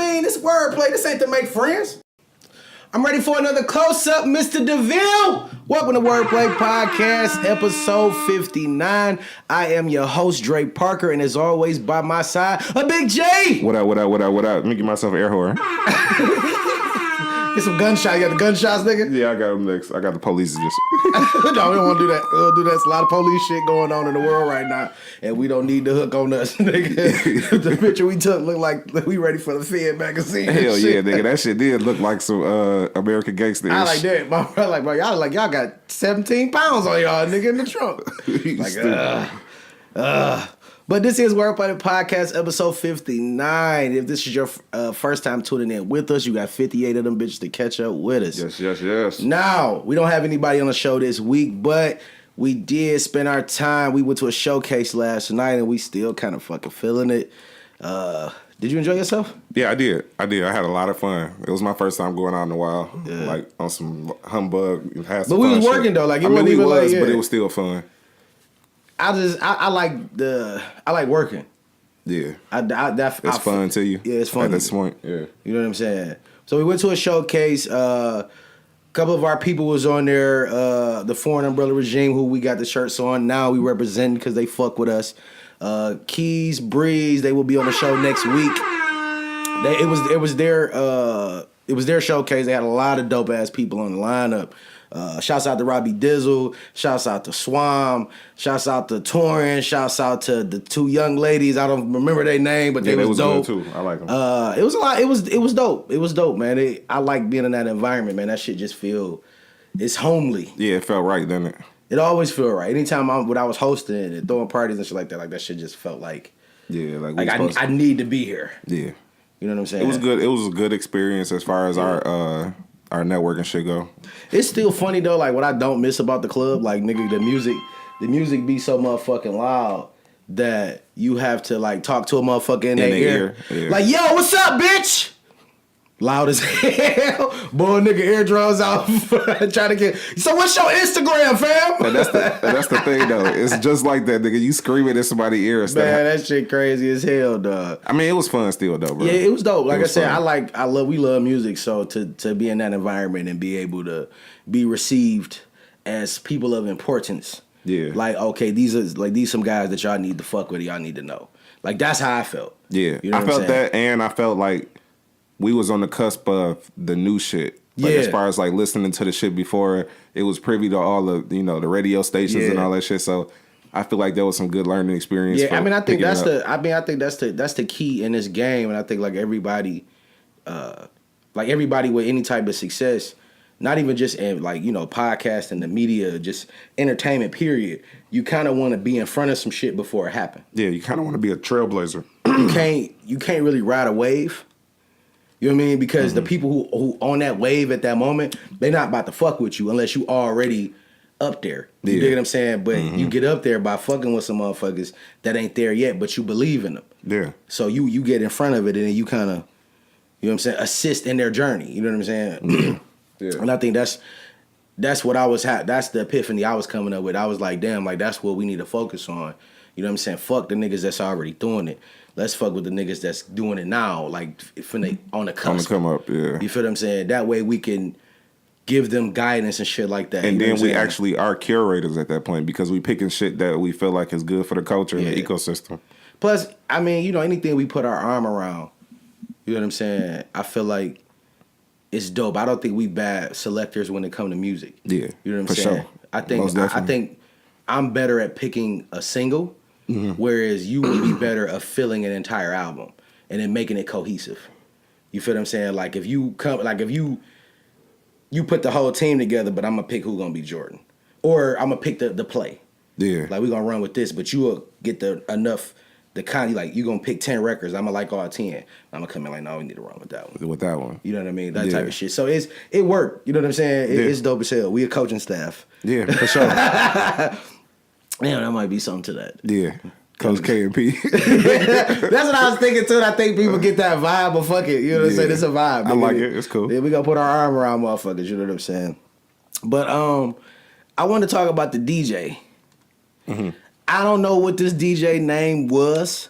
mean? This wordplay. This ain't to make friends. I'm ready for another close-up, Mr. DeVille. Welcome to Wordplay Podcast, episode 59. I am your host, Dre Parker, and as always, by my side, a Big Jay. What up? Let me give myself an air horn. Get some gunshots. You got the gunshots, nigga? Yeah, I got them next. I got the police just... No, we don't want to do that. We don't do that. It's a lot of police shit going on in the world right now, and we don't need the hook on us, nigga. The picture we took looked like we ready for the Fed magazine. Hell yeah, nigga. That shit did look like some American gangster. I like that. My brother, like, bro, y'all got 17 pounds on y'all, nigga, in the trunk. But this is Wordplay Podcast, episode 59. If this is your first time tuning in with us, you got 58 of them bitches to catch up with us. Yes. Now, we don't have anybody on the show this week, but we did spend our time. We went to a showcase last night, and we still kind of fucking feeling it. Did you enjoy yourself? Yeah, I did. I had a lot of fun. It was my first time going out in a while, like on some humbug. But we was working, though. Like, it wasn't even like, but it was still fun. I like working. Yeah. It's fun to you. Yeah, it's fun. At this point, yeah. You know what I'm saying? So we went to a showcase. A couple of our people was on there. The Foreign Umbrella Regime, who we got the shirts on. Now we represent because they fuck with us. Keys, Breeze, they will be on the show next week. It was their showcase. They had a lot of dope ass people on the lineup. Shouts out to Robbie Dizzle. Shouts out to Swam. Shouts out to Torrin. Shouts out to the two young ladies. I don't remember their name, but they was dope. Good too. I like them. It was a lot. It was dope. It was dope, man. I like being in that environment, man. That shit just it's homely. Yeah, it felt right, didn't it? It always feel right. Anytime when I was hosting and throwing parties and shit like that shit just felt like, yeah, like I need to be here. Yeah, you know what I'm saying. It was good. It was a good experience as far as our networking shit go. It's still funny though, like what I don't miss about the club, like nigga, the music be so motherfucking loud that you have to like talk to a motherfucker in their ear. Yeah. Like, yo, what's up, bitch? Loud as hell. Boy, nigga eardrums out trying to get. So what's your Instagram, fam? And that's the thing though. It's just like that, nigga. You screaming in somebody's ear. Man, that shit crazy as hell, dog. I mean, it was fun still though, bro. Yeah, it was dope. Like I said, we love music. So to be in that environment and be able to be received as people of importance. Yeah. Like, okay, these some guys that y'all need to fuck with, y'all need to know. Like that's how I felt. Yeah. You know I felt that, and I felt like we was on the cusp of the new shit. Like as far as like listening to the shit before, it was privy to all the the radio stations and all that shit. So I feel like there was some good learning experience. Yeah, I mean I think that's the key in this game, and I think like everybody with any type of success, not even just in like podcast and the media, just entertainment period. You kind of want to be in front of some shit before it happened. Yeah, you kind of want to be a trailblazer. You can't really ride a wave. You know what I mean? Because the people who on that wave at that moment, they not about to fuck with you unless you already up there. You dig what I'm saying? But you get up there by fucking with some motherfuckers that ain't there yet, but you believe in them. Yeah. So you get in front of it and then you kind of, you know what I'm saying, assist in their journey. You know what I'm saying? Yeah. And I think that's what I was that's the epiphany I was coming up with. I was like, damn, like that's what we need to focus on. You know what I'm saying? Fuck the niggas that's already doing it. Let's fuck with the niggas that's doing it now, like on the cusp. On the come up, yeah. You feel what I'm saying? That way we can give them guidance and shit like that. And then we actually are curators at that point because we picking shit that we feel like is good for the culture and the ecosystem. Plus, I mean, anything we put our arm around, you know what I'm saying? I feel like it's dope. I don't think we bad selectors when it comes to music. Yeah, you know what I'm saying? Sure. I think I'm better at picking a single. Whereas you would be better at filling an entire album and then making it cohesive. You feel what I'm saying? Like if you put the whole team together, but I'm gonna pick who's gonna be Jordan, or I'm gonna pick the play. Yeah, like we're gonna run with this, but you will get the kind of like you gonna pick 10 records. I'm gonna like all 10. I'm gonna come in like, no, we need to run with that one. With that one, you know what I mean? That type of shit. So it worked. You know what I'm saying? It's dope as hell. We a coaching staff. Yeah, for sure. Man, that might be something to that. Yeah. Coach K and P. That's what I was thinking too. And I think people get that vibe, but fuck it. You know what I'm saying? It's a vibe. I like it. It's cool. Yeah, we gonna put our arm around motherfuckers, you know what I'm saying? But I want to talk about the DJ. I don't know what this DJ name was.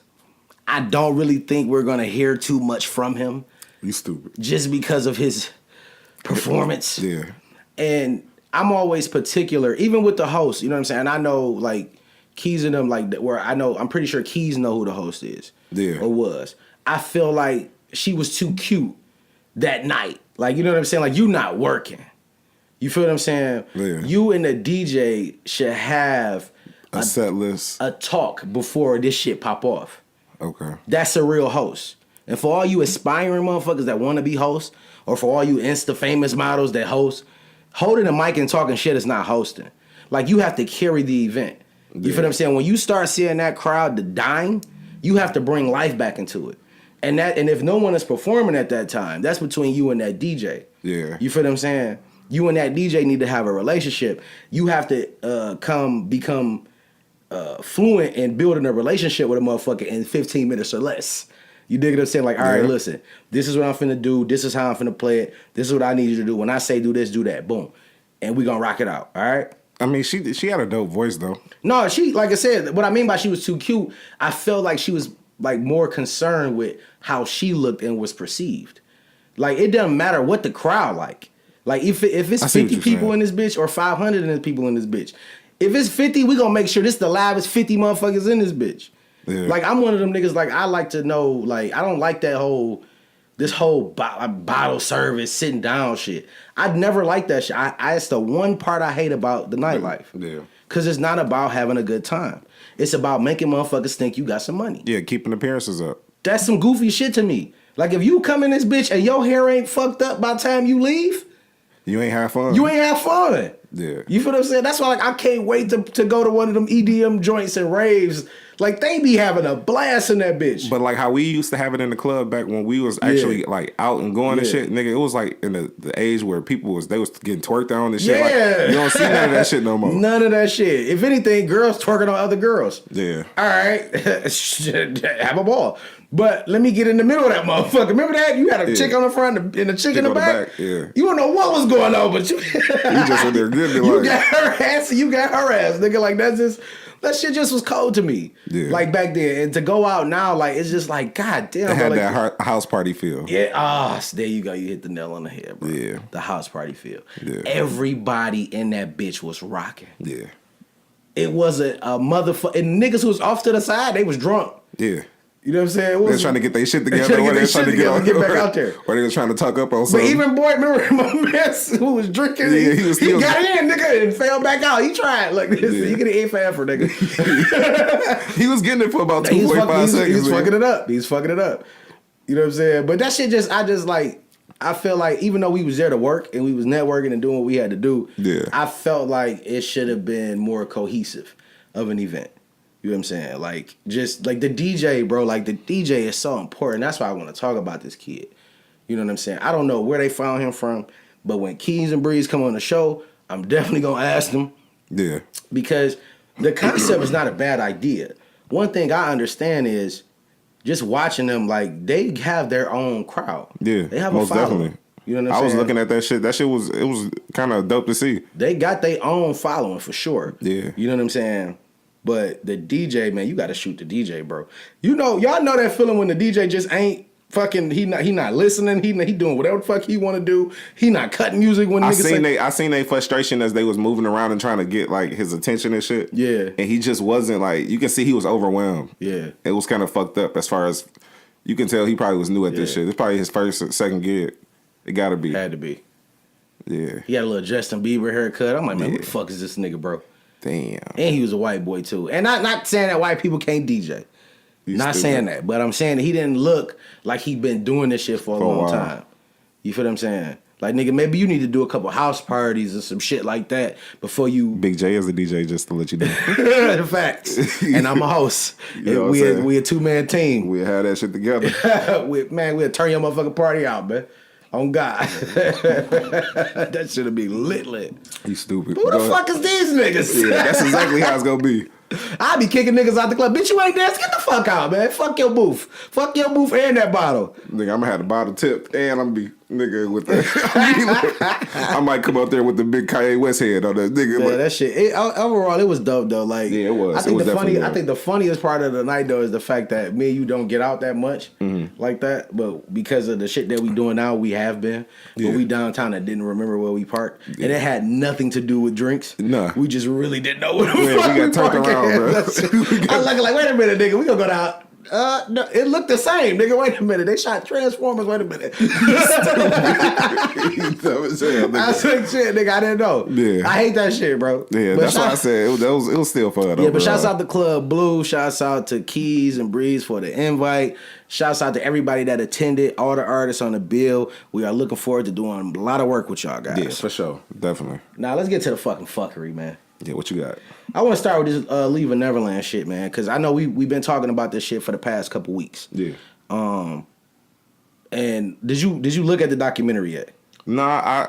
I don't really think we're gonna hear too much from him You stupid. Just because of his performance. Yeah. And I'm always particular, even with the host, you know what I'm saying? And I know, like, Keys and them, like, where I'm pretty sure Keys know who the host is. Yeah. Or was. I feel like she was too cute that night. Like, you know what I'm saying? Like, you not working. You feel what I'm saying? Yeah. You and the DJ should have a set list, a talk before this shit pop off. Okay. That's a real host. And for all you aspiring motherfuckers that want to be hosts, or for all you Insta famous models that host, holding a mic and talking shit is not hosting. Like, you have to carry the event. You feel what I'm saying? When you start seeing that crowd dying, you have to bring life back into it. And if no one is performing at that time, that's between you and that DJ. Yeah. You feel what I'm saying? You and that DJ need to have a relationship. You have to become fluent in building a relationship with a motherfucker in 15 minutes or less. You dig what I'm saying? Like, all right, listen, this is what I'm finna do. This is how I'm finna play it. This is what I need you to do. When I say do this, do that. Boom. And we gonna rock it out. All right? I mean, she had a dope voice, though. No, she, like I said, what I mean by she was too cute, I felt like she was, like, more concerned with how she looked and was perceived. Like, it doesn't matter what the crowd like. Like, if it's 50 people in this bitch or 500 in this people in this bitch, if it's 50, we gonna make sure this the loudest 50 motherfuckers in this bitch. Yeah. Like, I'm one of them niggas, like, I like to know, like, I don't like this whole bottle service, sitting down shit. I'd never liked that shit. It's the one part I hate about the nightlife. Yeah. Because it's not about having a good time. It's about making motherfuckers think you got some money. Yeah, keeping appearances up. That's some goofy shit to me. Like, if you come in this bitch and your hair ain't fucked up by the time you leave, you ain't have fun. You ain't have fun. Yeah. You feel what I'm saying? That's why, like, I can't wait to go to one of them EDM joints and raves. Like, they be having a blast in that bitch. But, like, how we used to have it in the club back when we was actually, like, out and going and shit, nigga, it was, like, in the age where people was getting twerked on and shit. Yeah. Like, you don't see none of that shit no more. None of that shit. If anything, girls twerking on other girls. Yeah. All right. Have a ball. But let me get in the middle of that motherfucker. Remember that? You had a chick on the front and a chick in the back? Yeah. You don't know what was going on, but you just in there good. You got her ass and you got her ass, nigga. Like, that shit just was cold to me. Yeah. Like, back then. And to go out now, like, it's just like, God damn. It had like, that house party feel. Yeah. There you go. You hit the nail on the head, bro. Yeah. The house party feel. Yeah. Everybody in that bitch was rocking. Yeah. It was a motherfucker. And niggas who was off to the side, they was drunk. Yeah. You know what I'm saying? They're trying to get their shit together. They're trying to get back out there. Or they were trying to tuck up on something. But even boy, remember my man who was drinking? Yeah, he got in, nigga, and fell back out. He tried like this. Yeah. He could have ate forever, nigga. He was getting it for about 2.5 seconds. He's fucking it up. He's fucking it up. You know what I'm saying? But that shit I feel like even though we was there to work and we was networking and doing what we had to do, I felt like it should have been more cohesive of an event. You know what I'm saying? Like, just like the DJ, bro, like the DJ is so important. That's why I want to talk about this kid. You know what I'm saying? I don't know where they found him from, but when Keys and Breeze come on the show, I'm definitely going to ask them. Yeah. Because the concept is not a bad idea. One thing I understand is just watching them, like, they have their own crowd. Yeah. They have a following. Definitely. You know what I'm saying? I was looking at that shit. That shit was kind of dope to see. They got their own following for sure. Yeah. You know what I'm saying? But the DJ, man, you got to shoot the DJ, bro. You know, y'all know that feeling when the DJ just ain't fucking. He not listening. He doing whatever the fuck he want to do. He not cutting music when niggas I seen they frustration as they was moving around and trying to get like his attention and shit. Yeah, and he just wasn't like. You can see he was overwhelmed. Yeah, it was kind of fucked up as far as you can tell. He probably was new at this shit. It's probably his first, second gig. It got to be. Had to be. Yeah, he had a little Justin Bieber haircut. I'm like, man, who the fuck is this nigga, bro? Damn. And he was a white boy too. And not saying that white people can't DJ. Not saying that. But I'm saying that he didn't look like he'd been doing this shit for a long time. You feel what I'm saying? Like, nigga, maybe you need to do a couple house parties or some shit like that before you... Big Jay is a DJ, just to let you know. Facts. And I'm a host. You know we a two-man team. We'll have that shit together. We'll turn your motherfucking party out, man. On God. That should be lit. You stupid. Who the fuck is these niggas? Yeah, that's exactly how it's gonna be. I be kicking niggas out the club. Bitch, you ain't dance. Get the fuck out, man. Fuck your booth. Fuck your booth and that bottle. Nigga, I'm gonna have the bottle tipped and I'm gonna be Nigga with the, I might come up there with the big Kanye West head on that nigga. Yeah, like, that shit. Overall, it was dope though. Like, yeah, it was. I think definitely I think the funniest part of the night though is the fact that me and you don't get out that much like that. But because of the shit that we doing now, we have been. But we downtown and didn't remember where we parked, and it had nothing to do with drinks. Nah, we just really didn't know where we got turned around, bro. I was like, wait a minute, nigga, we gonna go down. No, it looked the same, nigga. Wait a minute, they shot Transformers. Wait a minute. I said, shit, nigga. I didn't know. Yeah, I hate that shit, bro. Yeah, but that's why I said it was still fun. Though, yeah, but shouts out to Club Blue. Shouts out to Keys and Breeze for the invite. Shouts out to everybody that attended. All the artists on the bill. We are looking forward to doing a lot of work with y'all guys. Yeah, for sure, definitely. Now let's get to the fucking fuckery, man. Yeah, what you got? I want to start with this Leaving Neverland shit, man, because I know we've been talking about this shit for the past couple weeks. Yeah. And did you look at the documentary yet? Nah,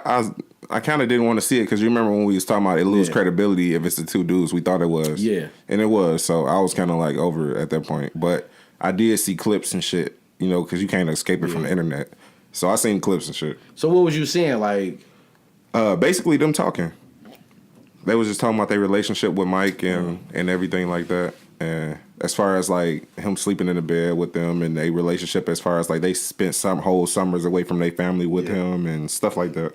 I kind of didn't want to see it because you remember when we was talking about it lose credibility if it's the two dudes we thought it was. Yeah. And it was, so I was kind of like over it at that point. But I did see clips and shit, you know, because you can't escape it from the internet. So I seen clips and shit. So what was you seeing, like? Basically them talking. They was just talking about their relationship with Mike and everything like that. And as far as like him sleeping in the bed with them and their relationship, as far as like they spent some whole summers away from their family with him and stuff like that.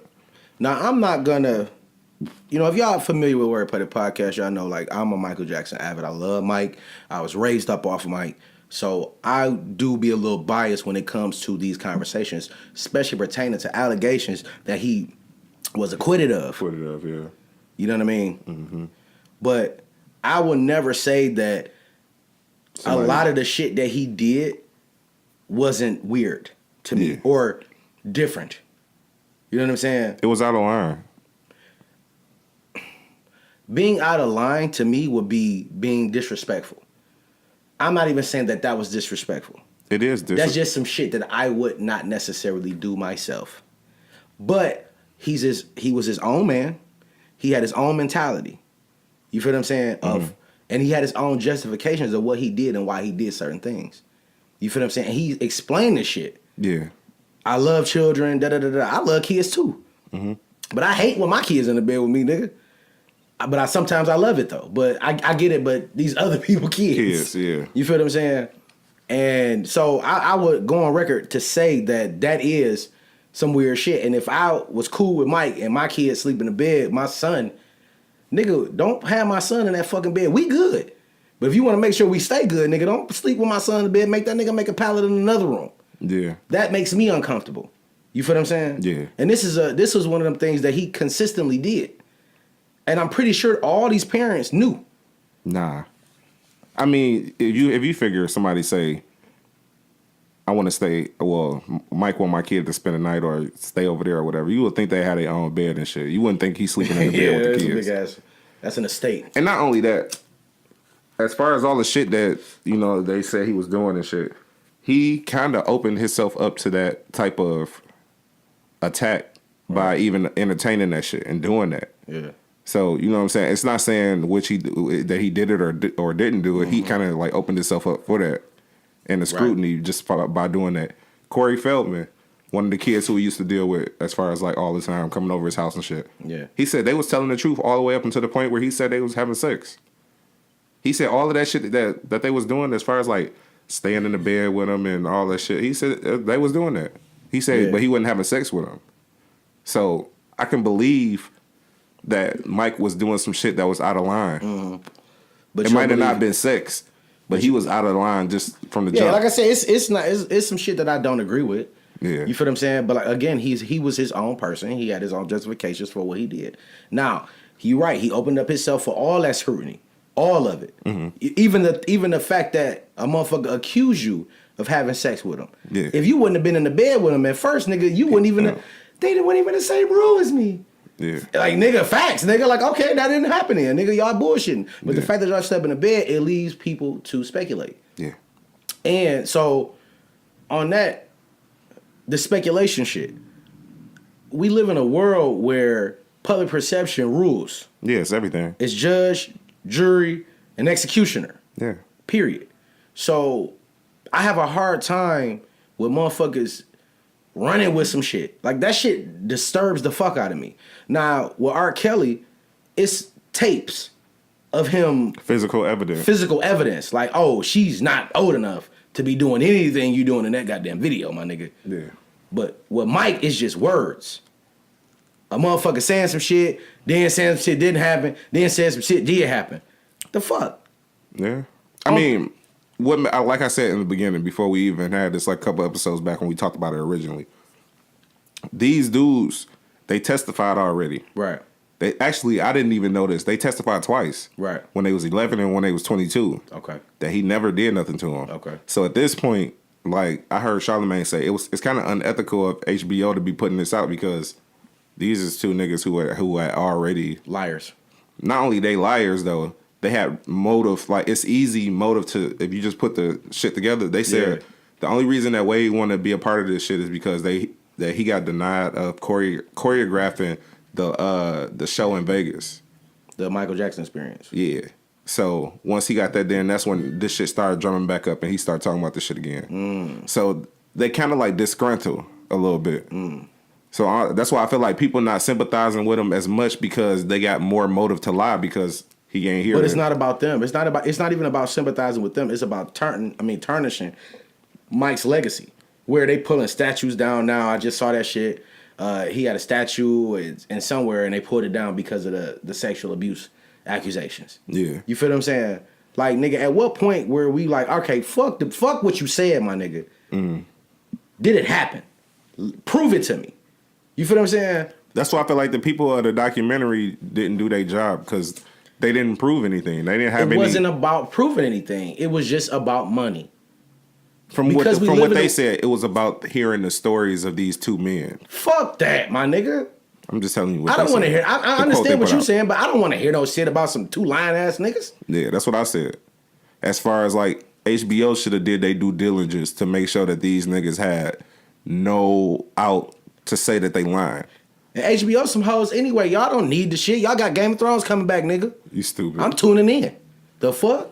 Now I'm not gonna, you know, if y'all familiar with Wordplay the podcast, y'all know like I'm a Michael Jackson avid. I love Mike. I was raised up off of Mike. So I do be a little biased when it comes to these conversations, especially pertaining to allegations that he was acquitted of. Acquitted of, yeah. You know what I mean? Mm-hmm. But I would never say that a lot of the shit that he did wasn't weird to me or different. You know what I'm saying? It was out of line. Being out of line to me would be being disrespectful. I'm not even saying that was disrespectful. It is disrespectful. That's just some shit that I would not necessarily do myself. But he was his own man. He had his own mentality. You feel what I'm saying? And he had his own justifications of what he did and why he did certain things. You feel what I'm saying? And he explained this shit. Yeah. I love children, da-da-da-da. I love kids too. Mm-hmm. But I hate when my kids in the bed with me, nigga. But sometimes I love it though. But I get it, but these other people kids. Yeah. You feel what I'm saying? And so I would go on record to say that is some weird shit. And if I was cool with Mike and my kids sleep in the bed, my son, nigga, don't have my son in that fucking bed. We good. But if you want to make sure we stay good, nigga, don't sleep with my son in the bed. Make that nigga make a pallet in another room. Yeah. That makes me uncomfortable. You feel what I'm saying? Yeah. And this was one of them things that he consistently did. And I'm pretty sure all these parents knew. Nah. I mean, if you figure somebody say, I want to stay, well, Mike want my kid to spend the night or stay over there or whatever, you would think they had their own bed and shit. You wouldn't think he's sleeping in the bed with the kids. Big ass, that's an estate. And not only that, as far as all the shit that, you know, they said he was doing and shit, he kind of opened himself up to that type of attack by even entertaining that shit and doing that. Yeah. So, you know what I'm saying? It's not saying that he did it or didn't do it. Mm-hmm. He kind of like opened himself up for that. And the scrutiny just by doing that. Corey Feldman, one of the kids who he used to deal with as far as like all the time coming over his house and shit. Yeah. He said they was telling the truth all the way up until the point where he said they was having sex. He said all of that shit that they was doing as far as like staying in the bed with him and all that shit. He said they was doing that. He said, but he wasn't having sex with him. So I can believe that Mike was doing some shit that was out of line. Mm-hmm. But it might have not been sex. But he was out of line just from the jump. Yeah, like I said, it's some shit that I don't agree with. Yeah. You feel what I'm saying? But like, again, he was his own person. He had his own justifications for what he did. Now, you're right. He opened up himself for all that scrutiny. All of it. Mm-hmm. Even the fact that a motherfucker accused you of having sex with him. Yeah. If you wouldn't have been in the bed with him at first, nigga, you wouldn't even they weren't even in the same room as me. Yeah. Like, nigga, facts. Nigga, like, okay, that didn't happen here. Nigga, y'all bullshitting. But the fact that y'all slept in the bed, it leaves people to speculate. Yeah. And so, on that, the speculation shit, we live in a world where public perception rules. Yeah, it's everything. It's judge, jury, and executioner. Yeah. Period. So, I have a hard time with motherfuckers running with some shit. Like, that shit disturbs the fuck out of me. Now, with R. Kelly, it's tapes of him. Physical evidence. Like, oh, she's not old enough to be doing anything you doing in that goddamn video, my nigga. Yeah. But with Mike, it's just words. A motherfucker saying some shit, then saying some shit didn't happen, then saying some shit did happen. The fuck? Yeah. I mean, like I said in the beginning, before we even had this, like, couple episodes back when we talked about it originally, these dudes, they testified already. Right. They actually, I didn't even know this. They testified twice. Right. When they was 11 and when they was 22. Okay. That he never did nothing to him. Okay. So at this point, like, I heard Charlamagne say it's kind of unethical of HBO to be putting this out because these is two niggas who are already liars. Not only they liars though, they had motive. Like, it's easy motive to, if you just put the shit together. They said the only reason that Wade wanted to be a part of this shit is because he got denied of choreographing the show in Vegas, the Michael Jackson Experience. Yeah. So once he got that, then that's when this shit started drumming back up, and he started talking about this shit again. So they kind of like disgruntled a little bit. So that's why I feel like people not sympathizing with him as much because they got more motive to lie because he ain't here. But it's not about them. It's not even about sympathizing with them. It's about tarnishing Mike's legacy. Where they pulling statues down now. I just saw that shit. He had a statue and somewhere, and they pulled it down because of the sexual abuse accusations. Yeah. You feel what I'm saying? Like, nigga, at what point were we like, okay, fuck what you said, my nigga. Did it happen? Prove it to me. You feel what I'm saying? That's why I feel like the people of the documentary didn't do their job because they didn't prove anything. They didn't have any. It wasn't about proving anything. It was just about money. From what they said, it was about hearing the stories of these two men. Fuck that, my nigga. I'm just telling you what I don't want to hear. I understand what you're saying, but I don't want to hear no shit about some two lying ass niggas. Yeah, that's what I said. As far as like HBO should have did their due diligence to make sure that these niggas had no out to say that they lying. And HBO some hoes anyway. Y'all don't need the shit. Y'all got Game of Thrones coming back, nigga. You stupid. I'm tuning in. The fuck?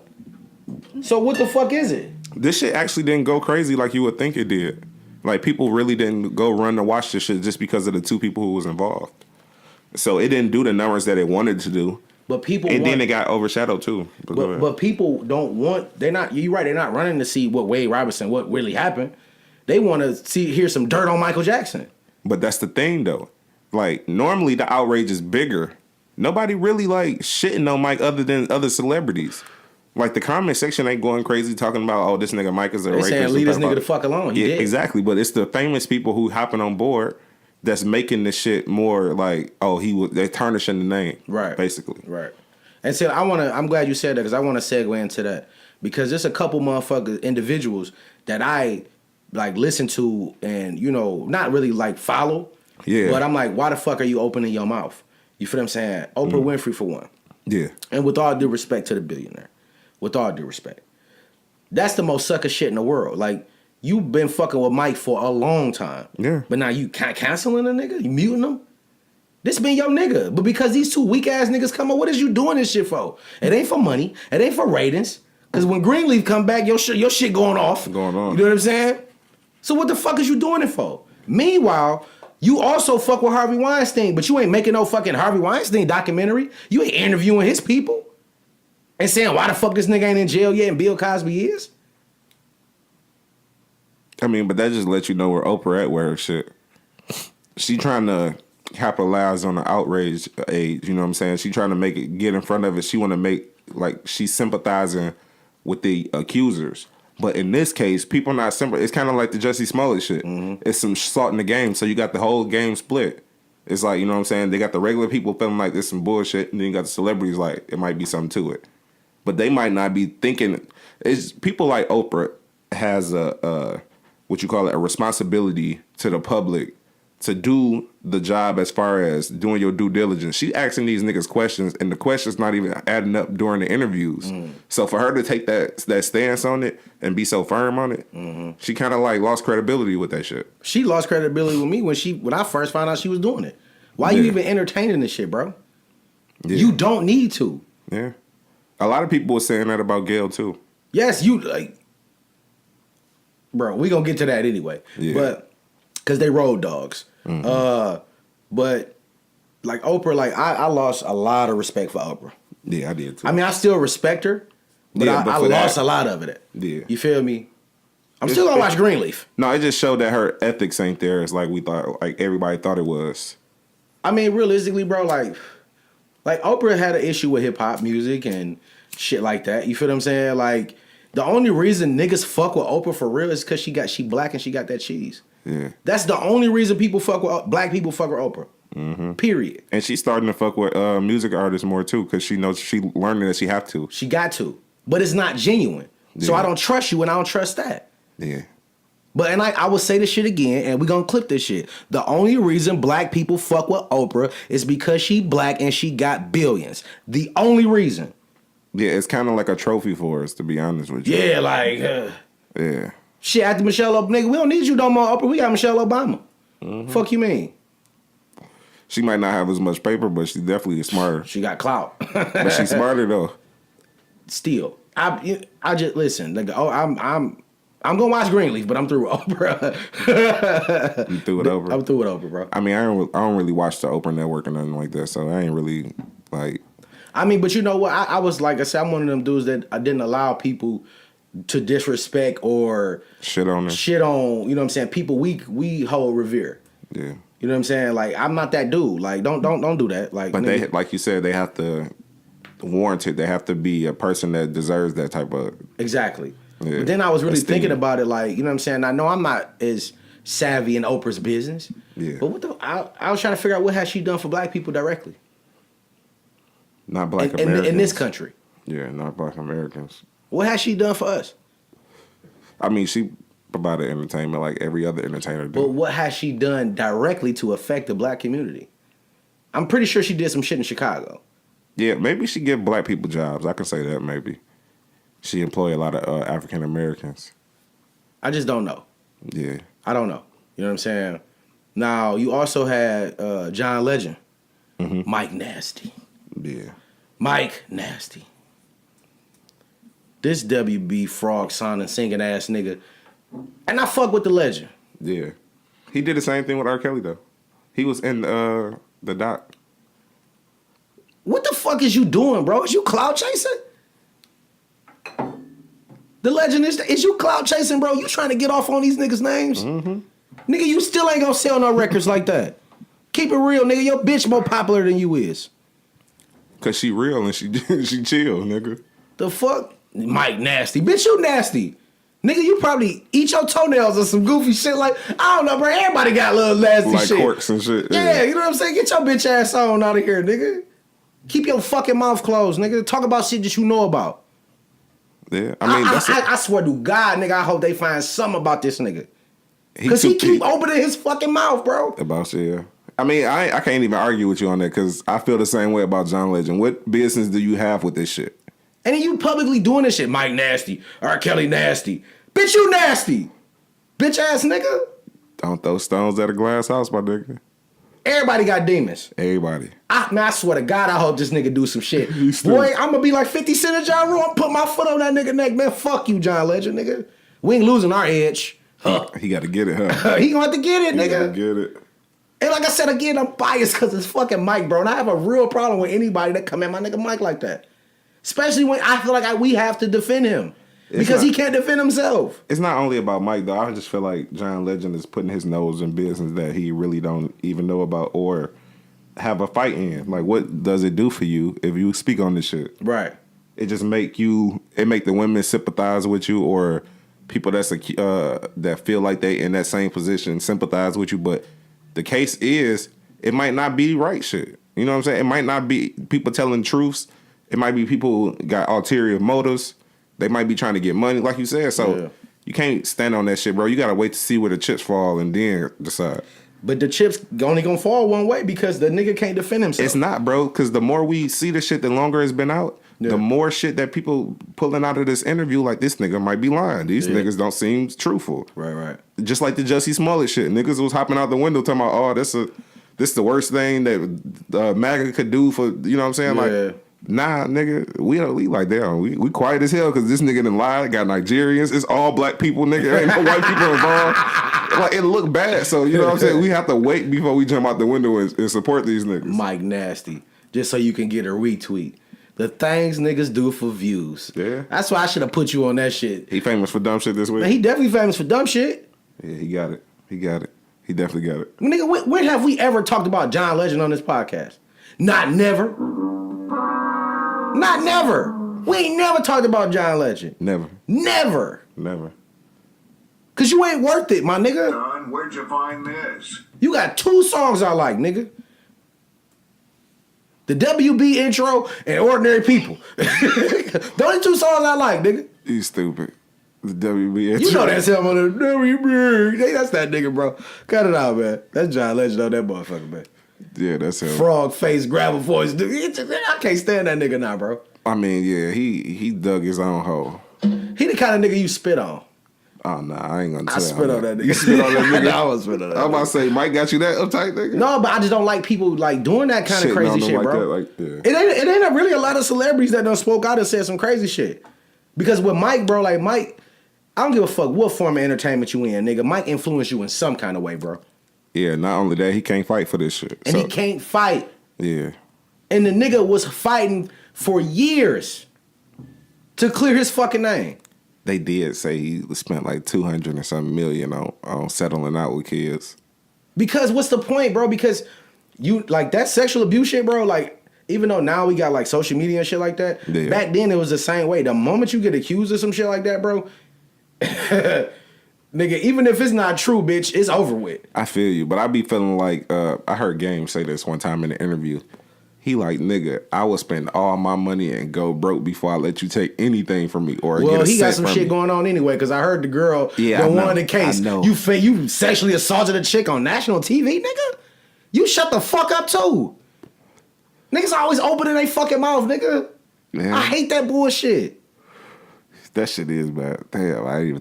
So what the fuck is it? This shit actually didn't go crazy like you would think it did. Like, people really didn't go run to watch this shit just because of the two people who was involved. So it didn't do the numbers that it wanted to do. But people then it got overshadowed too. But people don't want. You're right. They're not running to see what Wade Robinson, what really happened. They want to hear some dirt on Michael Jackson. But that's the thing though. Like, normally the outrage is bigger. Nobody really like shitting on Mike other than other celebrities. Like, the comment section ain't going crazy talking about, oh, this nigga Mike is a rapist. They saying leave this nigga the fuck alone. Yeah, exactly. But it's the famous people who hopping on board that's making this shit more like, oh, they're tarnishing the name. Right. Basically. Right. And so I'm glad you said that because I want to segue into that. Because there's a couple motherfuckers, individuals that I like listen to and, not really like follow. Yeah. But I'm like, why the fuck are you opening your mouth? You feel what I'm saying? Oprah Winfrey for one. Yeah. And with all due respect to the billionaire. With all due respect. That's the most sucker shit in the world. Like, you've been fucking with Mike for a long time. Yeah. But now you canceling a nigga? You muting him? This been your nigga. But because these two weak ass niggas come up, what is you doing this shit for? It ain't for money. It ain't for ratings. Because when Greenleaf come back, your shit going off. Going on. You know what I'm saying? So what the fuck is you doing it for? Meanwhile, you also fuck with Harvey Weinstein, but you ain't making no fucking Harvey Weinstein documentary. You ain't interviewing his people. And saying, why the fuck this nigga ain't in jail yet and Bill Cosby is? I mean, but that just lets you know where Oprah at with her shit. She trying to capitalize on the outrage age, you know what I'm saying? She trying to get in front of it. She want to make, like, she's sympathizing with the accusers. But in this case, people not sympathizing. It's kind of like the Jussie Smollett shit. Mm-hmm. It's some salt in the game, so you got the whole game split. It's like, you know what I'm saying? They got the regular people feeling like there's some bullshit, and then you got the celebrities like, it might be something to it. But they might not be thinking. It's people like Oprah has a responsibility to the public to do the job as far as doing your due diligence. She asking these niggas questions, and the questions not even adding up during the interviews. So for her to take that stance on it and be so firm on it, she kind of like lost credibility with that shit. She lost credibility with me when I first found out she was doing it. Why you even entertaining this shit, bro? Yeah. You don't need to. Yeah. A lot of people were saying that about Gayle too. Yes, you like, bro. We gonna get to that anyway. Yeah. But because they road dogs. But like Oprah, like I lost a lot of respect for Oprah. Yeah, I did too. I mean, I still respect her, but I lost a lot of it. Yeah. You feel me? I'm still gonna watch Greenleaf. No, it just showed that her ethics ain't there as like we thought, like everybody thought it was. I mean, realistically, bro, like Oprah had an issue with hip hop music and shit like that. You feel what I'm saying? Like the only reason niggas fuck with Oprah for real is because she black and she got that cheese. Yeah, that's the only reason black people fuck with Oprah. Period. And she's starting to fuck with music artists more too because she knows she learning that she have to. She got to, but it's not genuine. Yeah. So I don't trust you and I don't trust that. Yeah. But and I will say this shit again, and we're gonna clip this shit. The only reason black people fuck with Oprah is because she black and she got billions. The only reason. Yeah, it's kind of like a trophy for us, to be honest with you. Yeah, like yeah. Shit, after Michelle Obama, nigga, we don't need you no more, Oprah. We got Michelle Obama. Fuck you mean? She might not have as much paper, but she's definitely smarter. She got clout. But she's smarter though. Still, I just listen, nigga. Oh, I'm gonna watch Greenleaf, but I'm through with Oprah. You through with Oprah? I'm through with Oprah, bro. I mean, I don't really watch the Oprah Network or nothing like that, so I ain't really like. I mean, but you know what? I was like I said, I'm one of them dudes that I didn't allow people to disrespect or shit on them. You know what I'm saying? People we hold revere. Yeah. You know what I'm saying? Like I'm not that dude. Like don't do that. Like, but they, like you said, they have to warrant it. They have to be a person that deserves that type of. Exactly. Yeah. But then I was really thinking about it, like, you know what I'm saying? I know I'm not as savvy in Oprah's business. Yeah. But I was trying to figure out what has she done for black people directly. Not black Americans. In this country. Yeah, not black Americans. What has she done for us? I mean, she provided entertainment like every other entertainer do. But what has she done directly to affect the black community? I'm pretty sure she did some shit in Chicago. Yeah, maybe she give black people jobs. I can say that maybe. She employ a lot of African Americans. I just don't know. Yeah. I don't know. You know what I'm saying? Now, you also had John Legend. Mike Nasty. Yeah. Mike Nasty. This WB frog sounding singing ass nigga. And I fuck with the legend. Yeah. He did the same thing with R.Kelly though. He was in the doc. What the fuck is you doing, bro? Is you cloud chasing? The legend is you cloud chasing, bro? You trying to get off on these niggas' names? Nigga, you still ain't gonna sell no records like that. Keep it real, nigga. Your bitch more popular than you is. Cause she real and she chill, nigga. The fuck? Mike Nasty. Bitch, you nasty. Nigga, you probably eat your toenails or some goofy shit like, I don't know, bro. Everybody got little nasty like shit. Like corks and shit. Yeah, you know what I'm saying? Get your bitch ass on out of here, nigga. Keep your fucking mouth closed, nigga. Talk about shit that you know about. Yeah, I mean, I swear to God, nigga, I hope they find something about this nigga. Because he keep opening his fucking mouth, bro. About shit, yeah. I mean, I can't even argue with you on that because I feel the same way about John Legend. What business do you have with this shit? And then you publicly doing this shit. Mike Nasty. R.Kelly Nasty. Bitch, you nasty. Bitch ass nigga. Don't throw stones at a glass house, my nigga. Everybody got demons. Everybody. I swear to God, I hope this nigga do some shit. Boy, I'm gonna be like 50 Cent and John Rule. I'm put my foot on that nigga neck, man. Fuck you, John Legend, nigga. We ain't losing our edge. He got to get it, huh? He gonna have to get it, nigga. He got to get it. And like I said again, I'm biased because it's fucking Mike, bro. And I have a real problem with anybody that come at my nigga Mike like that. Especially when I feel like we have to defend him. Because he can't defend himself. It's not only about Mike, though. I just feel like John Legend is putting his nose in business that he really don't even know about or have a fight in. Like, what does it do for you if you speak on this shit? Right. It just make the women sympathize with you or people that feel like they in that same position sympathize with you. But the case is, it might not be right shit. You know what I'm saying? It might not be people telling truths. It might be people who got ulterior motives. They might be trying to get money, like you said. So you can't stand on that shit, bro. You got to wait to see where the chips fall and then decide. But the chips only going to fall one way because the nigga can't defend himself. It's not, bro, because the more we see the shit, the longer it's been out, the more shit that people pulling out of this interview, like this nigga might be lying. These niggas don't seem truthful. Right. Just like the Jussie Smollett shit. Niggas was hopping out the window talking about, oh, this is the worst thing that MAGA could do for, you know what I'm saying? Like, nah, nigga, we like damn, we quiet as hell because this nigga done lied, got Nigerians. It's all black people, nigga. Ain't no white people involved. like it looked bad. So you know what I'm saying? We have to wait before we jump out the window and support these niggas. Mike Nasty, just so you can get a retweet. The things niggas do for views. Yeah. That's why I should have put you on that shit. He famous for dumb shit this week. Man, he definitely famous for dumb shit. Yeah, he got it. He definitely got it. Nigga, when have we ever talked about John Legend on this podcast? Not never. Not never. We ain't never talked about John Legend. Never. Cause you ain't worth it, my nigga. John, where'd you find this? You got 2 songs I like, nigga. The WB intro and Ordinary People. The only 2 songs I like, nigga. You stupid. The WB. You know that's him on the WB. That's that nigga, bro. Cut it out, man. That's John Legend on that motherfucker, man. Yeah, that's him. Frog face, grab a voice. I can't stand that nigga now, bro. I mean, yeah, he dug his own hole. He the kind of nigga you spit on. Oh, nah, I ain't gonna tell I spit on that nigga. You spit on that nigga? I was spit on that I was about to say, Mike got you that uptight, nigga? No, but I just don't like people like doing that kind of crazy shit, like bro. That, like, yeah. It ain't really a lot of celebrities that done spoke out and said some crazy shit. Because with Mike, bro, like Mike, I don't give a fuck what form of entertainment you in, nigga. Mike influenced you in some kind of way, bro. Yeah, not only that, he can't fight for this shit. And he can't fight. Yeah. And the nigga was fighting for years to clear his fucking name. They did say he spent like $200 and something million on settling out with kids. Because what's the point, bro? Because you like that sexual abuse shit, bro. Like even though now we got like social media and shit like that, back then it was the same way. The moment you get accused of some shit like that, bro, nigga, even if it's not true, bitch, it's over with. I feel you, but I be feeling like I heard Game say this one time in an interview. He like, nigga, I would spend all my money and go broke before I let you take anything from me or get a Well, he got cent some from shit me. going on anyway, because I heard the girl that won the case. You sexually assaulted a chick on national TV, nigga? You shut the fuck up, too. Niggas always opening their fucking mouth, nigga. Man. I hate that bullshit. That shit is bad. Damn, I ain't even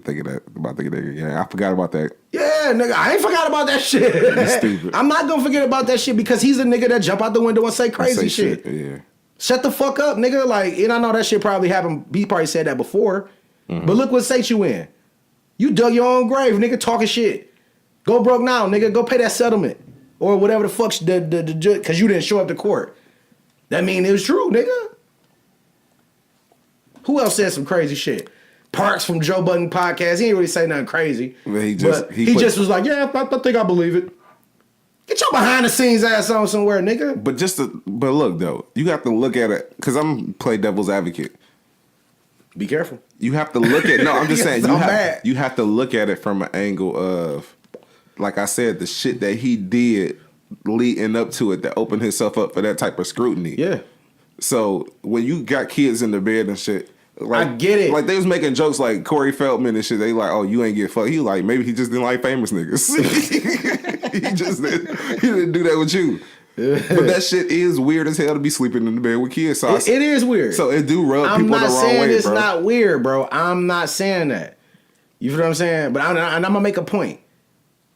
about thinking that again. I forgot about that. Yeah, nigga, I ain't forgot about that shit. You stupid. I'm not gonna forget about that shit because he's a nigga that jump out the window and say crazy shit. Yeah. Shut the fuck up, nigga. Like, and I know that shit probably happened. He probably said that before. Mm-hmm. But look what state you in. You dug your own grave, nigga, talking shit. Go broke now, nigga. Go pay that settlement. Or whatever the fuck the judge, because you didn't show up to court. That mean it was true, nigga. Who else said some crazy shit? Parks from Joe Budden podcast. He ain't really say nothing crazy. Well, he just was like, yeah, I think I believe it. Get your behind the scenes ass on somewhere, nigga. But look though, you have to look at it because I'm play devil's advocate. Be careful. You have to look at I'm just saying you have to look at it from an angle of, like I said, the shit that he did leading up to it that opened himself up for that type of scrutiny. Yeah. So when you got kids in the bed and shit, like, I get it. Like they was making jokes like Corey Feldman and shit. They like, oh, you ain't get fucked. He like, maybe he just didn't like famous niggas. he didn't do that with you. But that shit is weird as hell to be sleeping in the bed with kids. So it is weird. So it do rub people the wrong way, bro. I'm not saying it's not weird, bro. I'm not saying that. You feel what I'm saying? But I'm gonna make a point.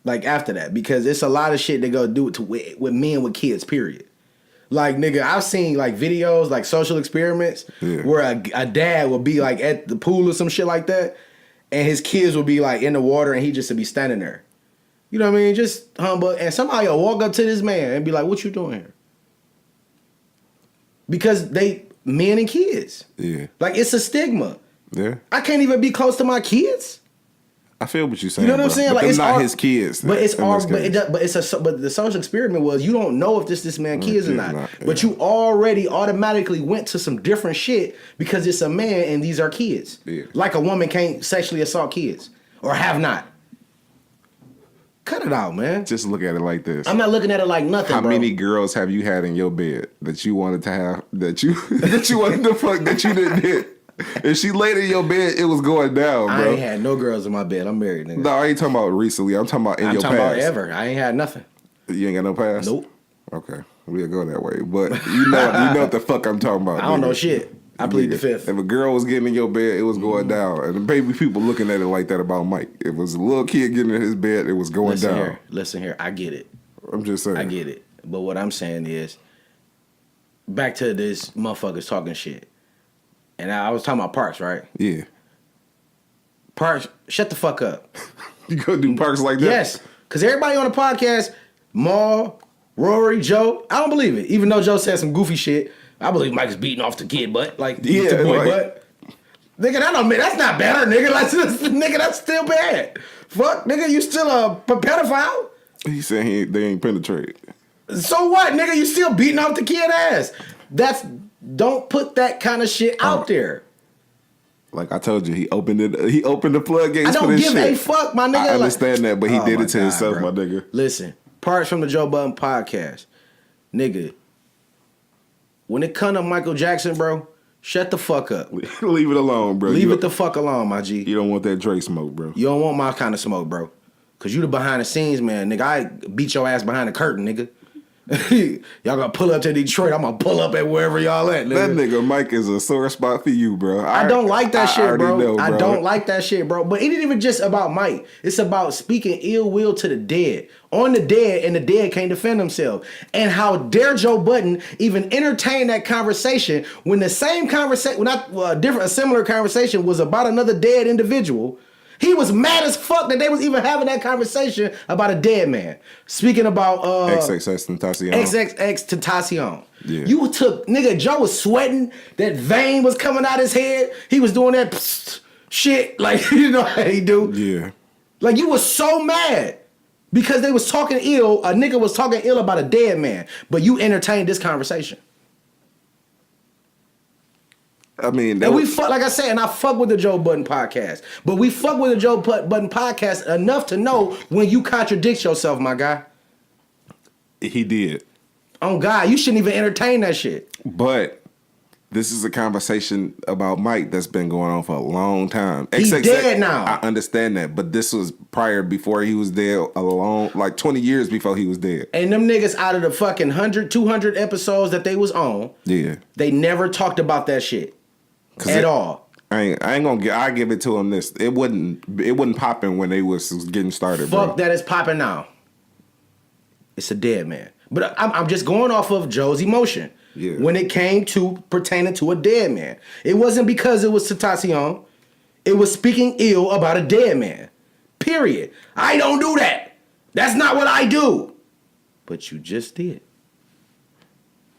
Like after that, because it's a lot of shit they go do with men with kids. Period. Like nigga, I've seen like videos, like social experiments, where a dad would be like at the pool or some shit like that, and his kids would be like in the water, and he just would be standing there. You know what I mean? Just humble, and somebody will walk up to this man and be like, "What you doing here?" Because men and kids. Yeah. Like it's a stigma. Yeah. I can't even be close to my kids. I feel what you're saying. You know what I'm saying? But like it's not his kids. But it's but the social experiment was you don't know if this man kids or not. But you already automatically went to some different shit because it's a man and these are kids. Yeah. Like a woman can't sexually assault kids or have not. Cut it out, man. Just look at it like this. I'm not looking at it like nothing. How many girls have you had in your bed that you wanted to have that you wanted to fuck that you didn't hit? If she laid in your bed, it was going down, bro. I ain't had no girls in my bed. I'm married, nigga. No, I ain't talking about recently. I'm talking about in your past. I'm talking about ever. I ain't had nothing. You ain't got no past? Nope. Okay. We'll go that way. But you know what the fuck I'm talking about. I don't know shit. I plead the fifth. If a girl was getting in your bed, it was going down. And the baby people looking at it like that about Mike. If it was a little kid getting in his bed, it was going down. Listen here. I get it. I'm just saying. I get it. But what I'm saying is, back to this motherfuckers talking shit. And I was talking about Parks, right? Yeah. Parks, shut the fuck up. You gonna do perks like that? Yes, because everybody on the podcast, Maul, Rory, Joe, I don't believe it. Even though Joe said some goofy shit, I believe Mike is beating off the kid butt. Like, the boy butt. Nigga, that's not better, nigga. Like, nigga, that's still bad. Fuck, nigga, you still a pedophile? He said they ain't penetrated. So what, nigga? You still beating off the kid ass. Don't put that kind of shit out there. Like I told you, he opened the floodgates. I don't give a fuck, my nigga. I understand that, but he did it to himself, bro. my nigga. Listen, parts from the Joe Budden podcast. Nigga, when it come to Michael Jackson, bro, shut the fuck up. Leave it alone, bro. Leave it the fuck alone, my G. You don't want that Dre smoke, bro. You don't want my kind of smoke, bro. Cause you the behind the scenes man, nigga. I beat your ass behind the curtain, nigga. Y'all gonna pull up to Detroit. I'm gonna pull up at wherever y'all at, nigga. That nigga Mike is a sore spot for you, bro. I don't like that shit, bro. Know, bro. I don't like that shit, bro. But it ain't even just about Mike. It's about speaking ill will to the dead. On the dead, and the dead can't defend themselves. And how dare Joe Budden even entertain that conversation when the same conversation, a similar conversation was about another dead individual. He was mad as fuck that they was even having that conversation about a dead man. Speaking about XXX Tentacion. Yeah. You took, nigga, Joe was sweating. That vein was coming out his head. He was doing that shit like, you know how he do. Yeah. Like, you was so mad because they was talking ill. A nigga was talking ill about a dead man. But you entertained this conversation. I mean, and we fuck, like I said, and I fuck with the Joe Budden podcast. But we fuck with the Joe Budden podcast enough to know when you contradict yourself, my guy. He did. Oh, God, you shouldn't even entertain that shit. But this is a conversation about Mike that's been going on for a long time. He's dead now. I understand that, but this was before he was dead, like 20 years before he was dead. And them niggas out of the fucking 100, 200 episodes that they was on, they never talked about that shit. At all. I ain't gonna I give it to him this. It wasn't popping when they was getting started. Fuck bro. that it's popping now. It's a dead man. But I'm just going off of Joe's emotion. Yeah. When it came to pertaining to a dead man. It wasn't because it was Tentacion. It was speaking ill about a dead man. Period. I don't do that. That's not what I do. But you just did.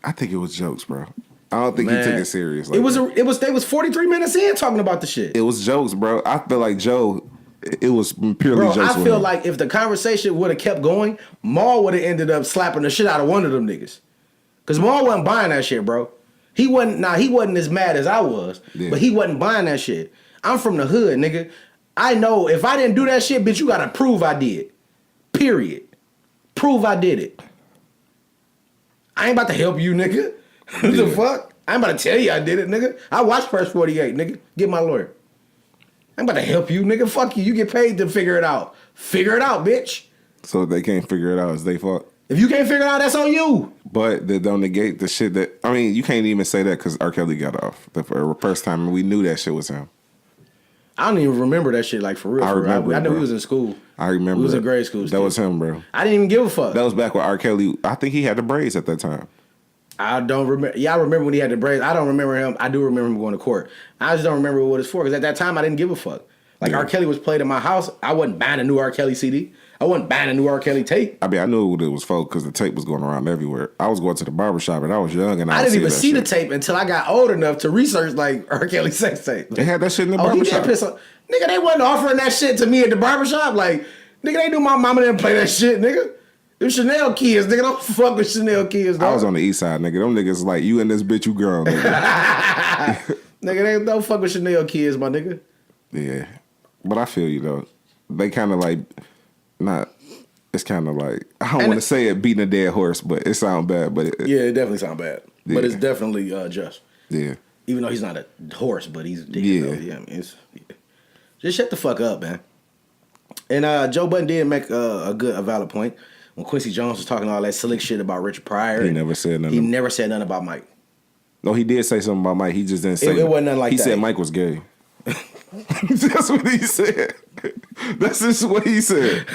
I think it was jokes, bro. I don't think he took it serious. They was 43 minutes in talking about the shit. It was jokes, bro. I feel like Joe, it was purely jokes. I feel like if the conversation would have kept going, Maul would have ended up slapping the shit out of one of them niggas. Cause Maul wasn't buying that shit, bro. He wasn't as mad as I was, but he wasn't buying that shit. I'm from the hood, nigga. I know if I didn't do that shit, bitch, you gotta prove I did. Period. Prove I did it. I ain't about to help you, nigga. What the fuck? I ain't about to tell you I did it, nigga. I watched First 48, nigga. Get my lawyer. I ain't about to help you, nigga. Fuck you. You get paid to figure it out. Figure it out, bitch. So if they can't figure it out, it's their fault. If you can't figure it out, that's on you. But they don't negate the shit that... I mean, you can't even say that because R.Kelly got off the first time, and we knew that shit was him. I don't even remember that shit, like, for real. I know he was in school. I remember. He was in grade school. That was him, bro. I didn't even give a fuck. That was back with R.Kelly. I think he had the braids at that time. I don't remember. Yeah, I remember when he had the braids. I don't remember him. I do remember him going to court. I just don't remember what it's for, because at that time, I didn't give a fuck. Like, R. Kelly was played in my house. I wasn't buying a new R. Kelly CD. I wasn't buying a new R. Kelly tape. I mean, I knew what it was for because the tape was going around everywhere. I was going to the barbershop and I was young and I didn't even see the tape until I got old enough to research like R. Kelly sex tape. They had that shit in the barbershop. Nigga, they wasn't offering that shit to me at the barbershop. Like, nigga, they knew my mama didn't play that shit, nigga. Them Chanel kids, nigga, don't fuck with Chanel kids, dog. I was on the east side, nigga. Them niggas like, you and this bitch, you grown, nigga. Nigga, they don't fuck with Chanel kids, my nigga. Yeah. But I feel you, though. They kind of like, it's kind of like, I don't want to say it beating a dead horse, but it sounds bad. But it definitely sounds bad. Yeah. But it's definitely just. Yeah. Even though he's not a horse, but he's dead. Yeah. I mean, just shut the fuck up, man. And Joe Budden did make a valid point. When Quincy Jones was talking all that slick shit about Richard Pryor. He never said nothing about Mike. No, he did say something about Mike. He just didn't say it wasn't nothing like that. He said Mike was gay. That's what he said. That's just what he said.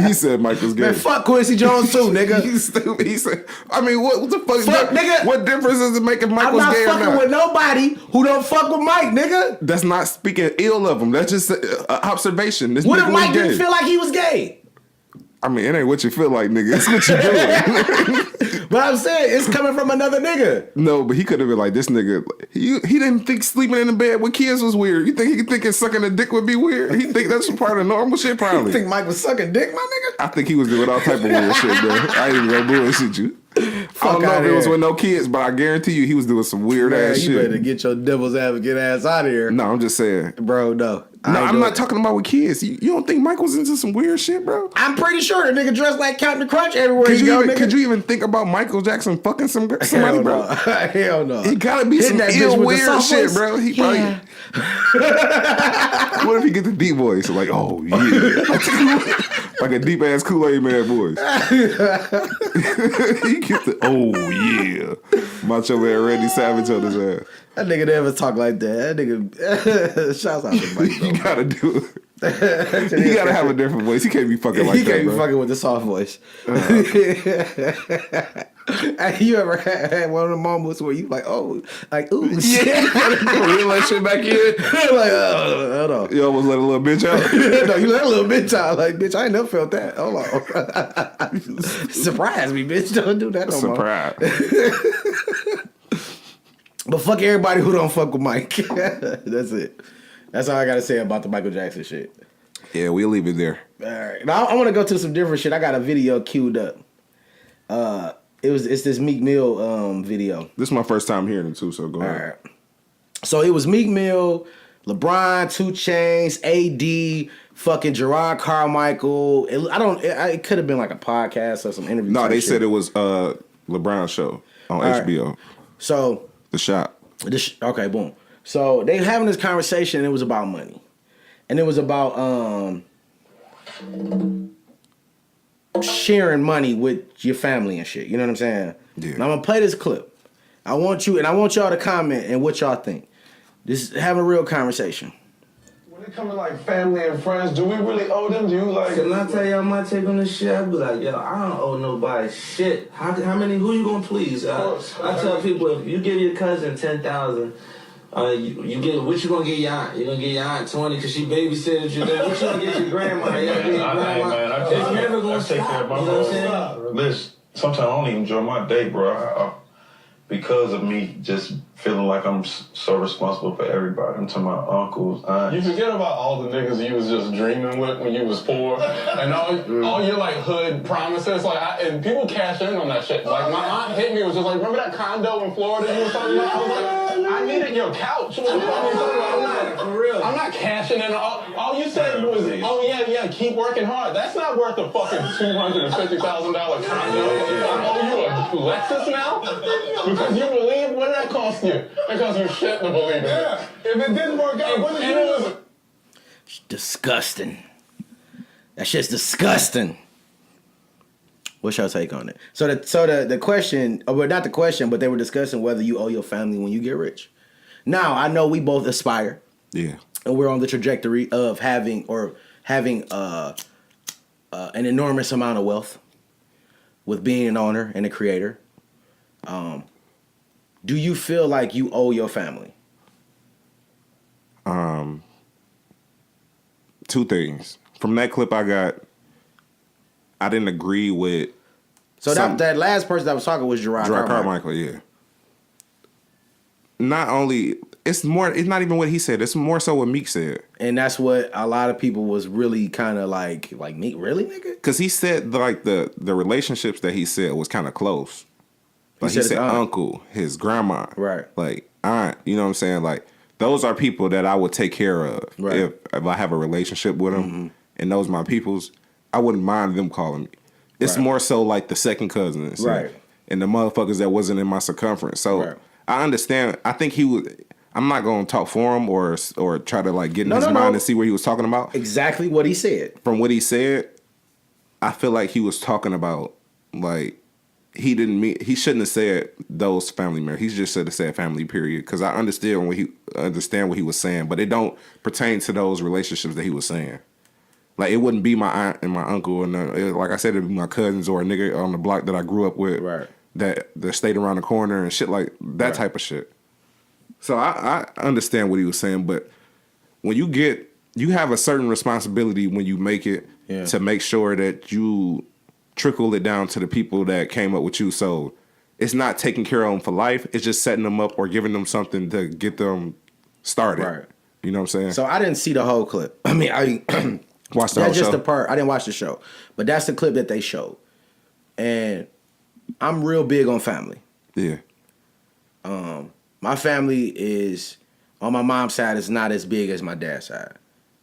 He said Michael's gay. Man, fuck Quincy Jones too, nigga. He's stupid. He said, I mean, what the fuck? Nigga. What difference does it make if Michael's I'm not gay or fucking not? with nobody who don't fuck with Mike, nigga. That's not speaking ill of him. That's just an observation. This What if nigga Mike was gay. didn't feel like he was gay? I mean, it ain't what you feel like, nigga. It's what you doing. But I'm saying it's coming from another nigga. No, but he could have been like, this nigga, he didn't think sleeping in the bed with kids was weird. You think he thinking sucking a dick would be weird? He think that's part of normal shit, probably. You think Mike was sucking dick, my nigga? I think he was doing all type of weird shit, bro. I ain't even gonna bullshit you. I don't know if it was with no kids, but I guarantee you he was doing some weird ass shit. You better get your devil's advocate ass out of here. No, I'm just saying. Bro, no. No, I'm not talking about with kids. You don't think Mike was into some weird shit, bro? I'm pretty sure the nigga dressed like Captain Crunch everywhere Could you even think about Michael Jackson fucking somebody, bro? Hell no. He gotta be some ill weird shit, bro. He probably. What if he get the deep voice? Like, oh yeah. Like a deep ass Kool-Aid man voice. He get the yeah. Macho Man Randy Savage on his ass. That nigga never talk like that. That nigga, shouts out to Mike. You gotta do it. He gotta have a different voice. He can't be fucking like that. He can't be bro. fucking with the soft voice. Hey, you ever had one of the moments where you like, oh, like, ooh, shit. Reel that shit back in. Like, oh, hold on. You almost let a little bitch out. No, you let a little bitch out. Like, bitch, I ain't never felt that. Hold on. Surprise me, bitch. Don't do that no more. Surprise. But fuck everybody who don't fuck with Mike. That's it. That's all I gotta say about the Michael Jackson shit. Yeah, we'll leave it there. All right. Now I want to go to some different shit. I got a video queued up. It's this Meek Mill video. This is my first time hearing it too, so go ahead. All right. So it was Meek Mill, LeBron, 2 Chainz, AD, fucking Gerard Carmichael. It could have been like a podcast or some interview. No, they shit. said it was LeBron's show on HBO. Right. So The Shot. Okay, boom. So they having this conversation, and it was about money, and it was about sharing money with your family and shit. You know what I'm saying? Yeah. Now I'm gonna play this clip. I want y'all to comment and what y'all think. This is having a real conversation. When it comes to like family and friends, do we really owe them? Do you like? Can I tell y'all my take on this shit? I be like, yo, I don't owe nobody shit. How many? Who you gonna please? I tell people, if you give your cousin 10,000, you get what you gonna get your aunt? You gonna get your aunt 20 because she babysitted you. Then what you gonna get your grandma? You gonna get your grandma. It's never gonna stop. You know what I'm saying? Listen, sometimes I don't even enjoy my day, bro. Because of me just feeling like I'm so responsible for everybody. I'm talking about uncles, aunts. You forget about all the niggas you was just dreaming with when you was poor, and all your like hood promises. And people cash in on that shit. Like my aunt hit me and was just like, "Remember that condo in Florida you was talking about?" I was like, "I needed your couch." What the fuck are you talking about? For real. I'm not cashing in. All you said was, "Oh yeah, keep working hard." That's not worth a fucking $250,000 condo. I owe you a Lexus now because you believe. What did that cost you? That cost you shit to believe in it. Yeah. If it didn't work out, what did you do? It's disgusting. That shit's disgusting. What's your take on it? So the question, well, not the question, but they were discussing whether you owe your family when you get rich. Now I know we both aspire. Yeah. And we're on the trajectory of having an enormous amount of wealth with being an owner and a creator. Do you feel like you owe your family? Two things. From that clip I didn't agree with. So that last person that was talking was Gerard Carmichael, yeah. Not only it's not even what he said. It's more so what Meek said. And that's what a lot of people was really kind of like Meek, really, nigga? Because he said like the relationships that he said was kind of close. Like he said uncle, his grandma, right? Like aunt, you know what I'm saying? Like those are people that I would take care of if I have a relationship with them, and those my peoples. I wouldn't mind them calling me. It's more so like the second cousins, right? And the motherfuckers that wasn't in my circumference. So I understand. I think he would. I'm not going to talk for him or try to like get in his mind and see what he was talking about. Exactly what he said. From what he said, I feel like he was talking about like he didn't mean, he shouldn't have said those family members. He just should have said family, period. Because I understand what he was saying, but it don't pertain to those relationships that he was saying. Like, it wouldn't be my aunt and my uncle, and like I said, it'd be my cousins or a nigga on the block that I grew up with, right, that stayed around the corner and shit like that, right, type of shit. So I understand what he was saying, but when you have a certain responsibility when you make it, to make sure that you trickle it down to the people that came up with you. So it's not taking care of them for life. It's just setting them up or giving them something to get them started. Right. You know what I'm saying? So I didn't see the whole clip. I mean, I watched the whole show. That's just the part. I didn't watch the show, but that's the clip that they showed. And I'm real big on family. Yeah. My family is, on my mom's side, is not as big as my dad's side.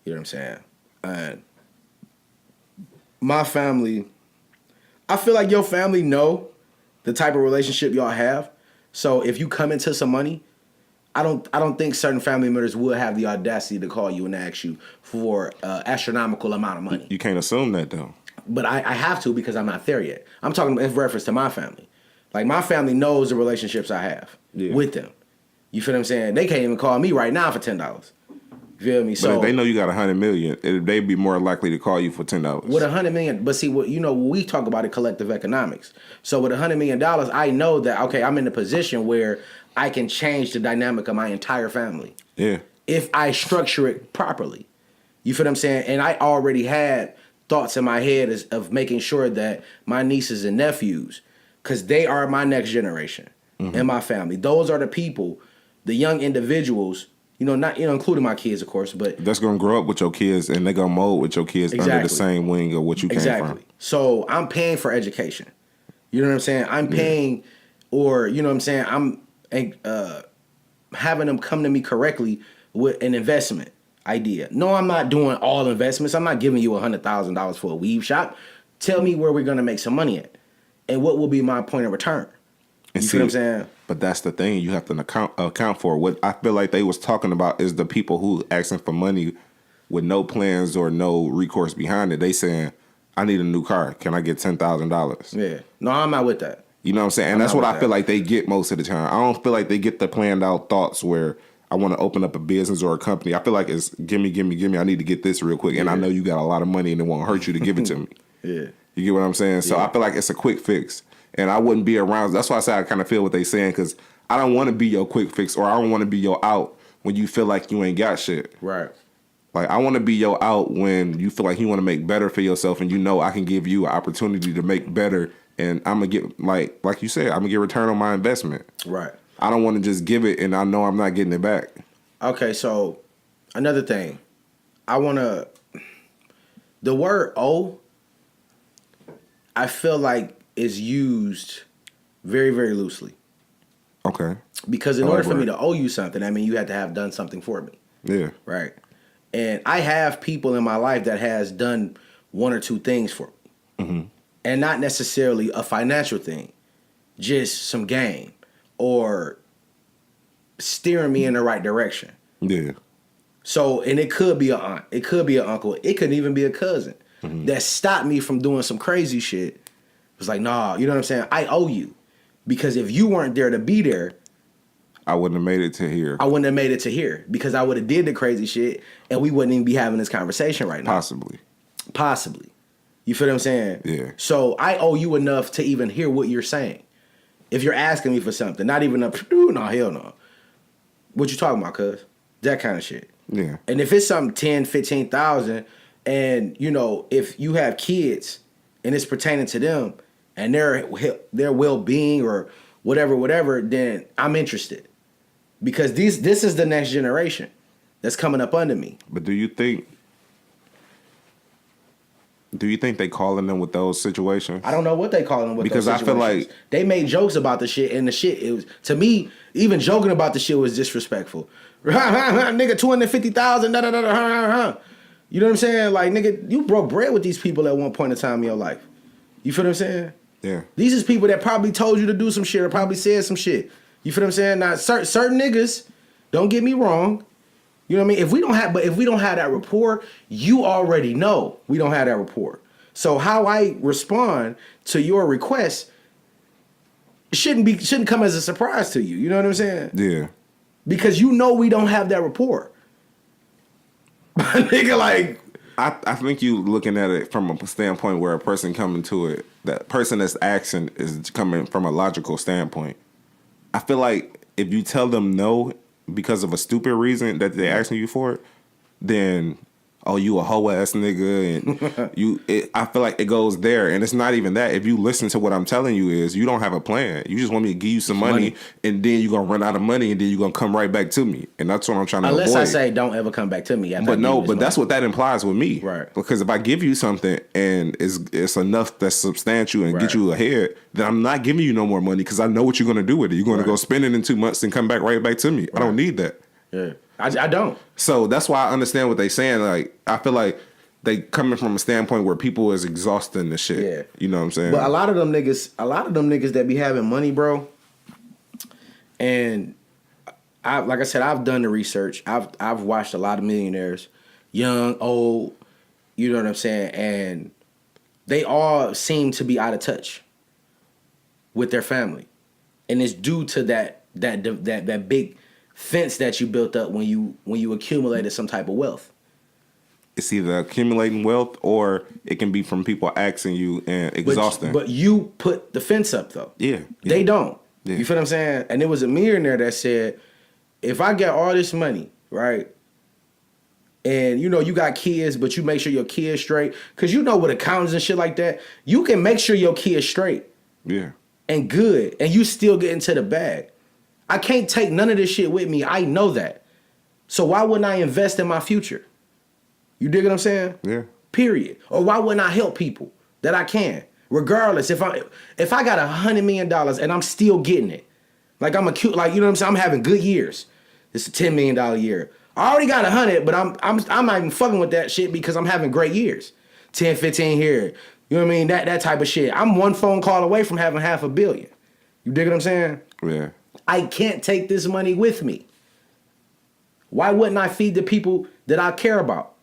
You know what I'm saying? And my family, I feel like your family know the type of relationship y'all have. So if you come into some money, I don't think certain family members will have the audacity to call you and ask you for an astronomical amount of money. You can't assume that, though. But I have to, because I'm not there yet. I'm talking in reference to my family. Like, my family knows the relationships I have with them. You feel what I'm saying? They can't even call me right now for $10. You feel me? But if they know you got $100 million, they'd be more likely to call you for $10. With $100 million, but see, we talk about it, collective economics. So with $100 million, I know that, okay, I'm in a position where I can change the dynamic of my entire family. Yeah. If I structure it properly. You feel what I'm saying? And I already had thoughts in my head of making sure that my nieces and nephews, because they are my next generation in my family. Those are the people, the young individuals, not including my kids, of course, but that's gonna grow up with your kids, and they're gonna mold with your kids under the same wing of what you came from. So I'm paying for education. You know what I'm saying? I'm paying, or you know what I'm saying? I'm having them come to me correctly with an investment idea. No, I'm not doing all investments. I'm not giving you $100,000 for a weave shop. Tell me where we're gonna make some money at, and what will be my point of return. You see what I'm saying? But that's the thing you have to account for. What I feel like they was talking about is the people who asking for money with no plans or no recourse behind it. They saying, I need a new car. Can I get $10,000? Yeah. No, I'm not with that. You know what I'm saying? And that's what I feel like they get most of the time. I don't feel like they get the planned out thoughts where I want to open up a business or a company. I feel like it's gimme. I need to get this real quick. And I know you got a lot of money and it won't hurt you to give it to me. Yeah. You get what I'm saying? So I feel like it's a quick fix. And I wouldn't be around. That's why I say I kind of feel what they saying, because I don't want to be your quick fix, or I don't want to be your out when you feel like you ain't got shit. Right. Like, I want to be your out when you feel like you want to make better for yourself, and I can give you an opportunity to make better, and I'm going to get, like you said, I'm going to get return on my investment. Right. I don't want to just give it and I know I'm not getting it back. Okay, so another thing. The word owe, I feel like is used very, very loosely. Okay. Because in order for me to owe you something, I mean, you had to have done something for me. Yeah. Right. And I have people in my life that has done one or two things for me. Mm-hmm. And not necessarily a financial thing. Just some game. Or steering me in the right direction. Yeah. So, and it could be an aunt. It could be an uncle. It could even be a cousin that stopped me from doing some crazy shit. It was like, nah, you know what I'm saying? I owe you. Because if you weren't there to be there, I wouldn't have made it to here. I wouldn't have made it to here. Because I would have did the crazy shit and we wouldn't even be having this conversation right now. Possibly. You feel what I'm saying? Yeah. So I owe you enough to even hear what you're saying. If you're asking me for something, not even no, hell no. What you talking about, cuz? That kind of shit. Yeah. And if it's something 10, 15,000, and if you have kids and it's pertaining to them and their well-being or whatever, then I'm interested. Because this is the next generation that's coming up under me. But do you think they calling them with those situations? I don't know what they calling them with because those situations. I feel like they made jokes about the shit, and the shit, it was, to me, even joking about the shit was disrespectful. Nigga, 250,000, da da da da. You know what I'm saying? Like, nigga, you broke bread with these people at one point in time in your life. You feel what I'm saying? Yeah. These is people that probably told you to do some shit or probably said some shit. You feel what I'm saying? Now, certain niggas, don't get me wrong. You know what I mean? If we don't have that rapport, you already know we don't have that rapport. So how I respond to your request shouldn't come as a surprise to you. You know what I'm saying? Yeah. Because you know we don't have that rapport. Nigga, like I think you looking at it from a standpoint where a person coming to it, that person that's asking is coming from a logical standpoint. I feel like if you tell them no because of a stupid reason that they're asking you for it, then you a hoe ass nigga, and I feel like it goes there, and it's not even that. If you listen to what I'm telling you, is you don't have a plan. You just want me to give you some money, and then you're gonna run out of money, and then you're gonna come right back to me, and that's what I'm trying to avoid. Unless I say don't ever come back to me. But that's what that implies with me, right? Because if I give you something and it's enough that's substantial and get you ahead, then I'm not giving you no more money because I know what you're gonna do with it. You're gonna go spend it in 2 months and come back right back to me. I don't need that. Yeah. I don't. So that's why I understand what they saying. Like, I feel like they coming from a standpoint where people is exhausting the shit. Yeah. You know what I'm saying? But a lot of them niggas that be having money, bro. And like I said, I've done the research. I've watched a lot of millionaires, young, old, you know what I'm saying? And they all seem to be out of touch with their family. And it's due to that big fence that you built up when you accumulated some type of wealth. It's either accumulating wealth or it can be from people asking you and exhausting. But you put the fence up though. Yeah. They don't. Yeah. You feel what I'm saying? And there was a millionaire that said, if I get all this money, right? And you got kids, but you make sure your kids straight. Cause with accountants and shit like that, you can make sure your kids straight. Yeah. And good. And you still get into the bag. I can't take none of this shit with me. I know that. So why wouldn't I invest in my future? You dig what I'm saying? Yeah. Period. Or why wouldn't I help people that I can? Regardless, if I got $100 million and I'm still getting it, like I'm you know what I'm saying? I'm having good years. It's a $10 million year. I already got 100, but I'm not even fucking with that shit because I'm having great years. 10, 15 here. You know what I mean? That type of shit. I'm one phone call away from having $500 million. You dig what I'm saying? Yeah. I can't take this money with me. Why wouldn't I feed the people that I care about?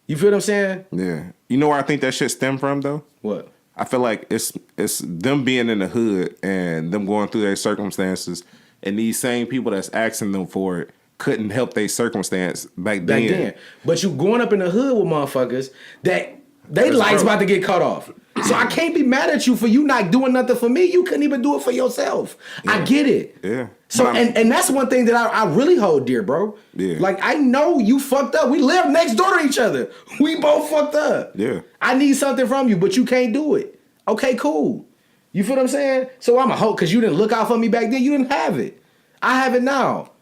You feel what I'm saying? Yeah. You know where I think that shit stem from though? What? I feel like it's them being in the hood and them going through their circumstances, and these same people that's asking them for it couldn't help their circumstance back then. But you going up in the hood with motherfuckers that they lights about to get cut off. So I can't be mad at you for you not doing nothing for me. You couldn't even do it for yourself. Yeah. I get it. Yeah. So and that's one thing that I really hold dear, bro. Yeah. Like I know you fucked up. We live next door to each other. We both fucked up. Yeah. I need something from you, but you can't do it. Okay, cool. You feel what I'm saying? So I'm a hoe because you didn't look out for me back then. You didn't have it. I have it now.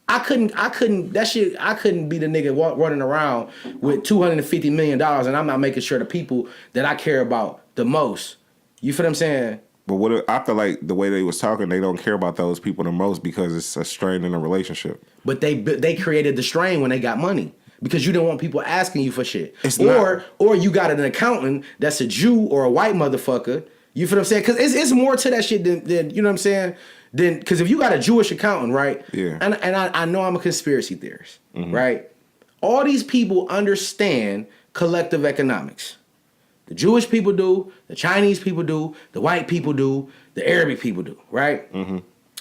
I couldn't be the nigga running around with $250 million and I'm not making sure the people that I care about the most. You feel what I'm saying? But I feel like the way they was talking, they don't care about those people the most because it's a strain in a relationship. But they created the strain when they got money because you didn't want people asking you for shit. Or you got an accountant that's a Jew or a white motherfucker. You feel what I'm saying? Because it's more to that shit than you know what I'm saying? Then, because if you got a Jewish accountant, right? Yeah. And I know I'm a conspiracy theorist, right? All these people understand collective economics. The Jewish people do, the Chinese people do, the white people do, the Arabic people do, right? Mm-hmm.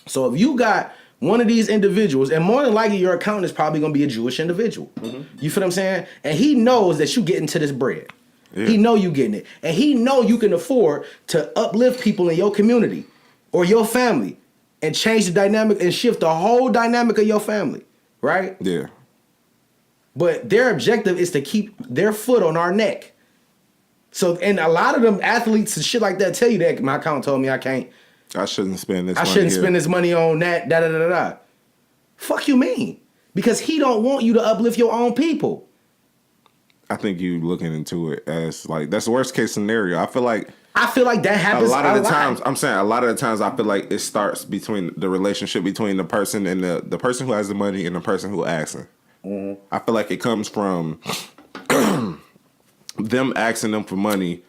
So if you got one of these individuals, and more than likely your accountant is probably going to be a Jewish individual. Mm-hmm. You feel what I'm saying? And he knows that you getting to this bread. Yeah. He know you getting it. And he know you can afford to uplift people in your community or your family and change the dynamic and shift the whole dynamic of your family, right? Yeah. But their objective is to keep their foot on our neck. So, and a lot of them athletes and shit like that tell you that my accountant told me I shouldn't spend this money on that, da-da-da-da-da. Fuck you mean? Because he don't want you to uplift your own people. I think you looking into it as like, that's the worst case scenario. I feel like that happens a lot of the times. I'm saying a lot of the times I feel like it starts between the relationship between the person and the person who has the money and the person who asking. Mm-hmm. I feel like it comes from them asking them for money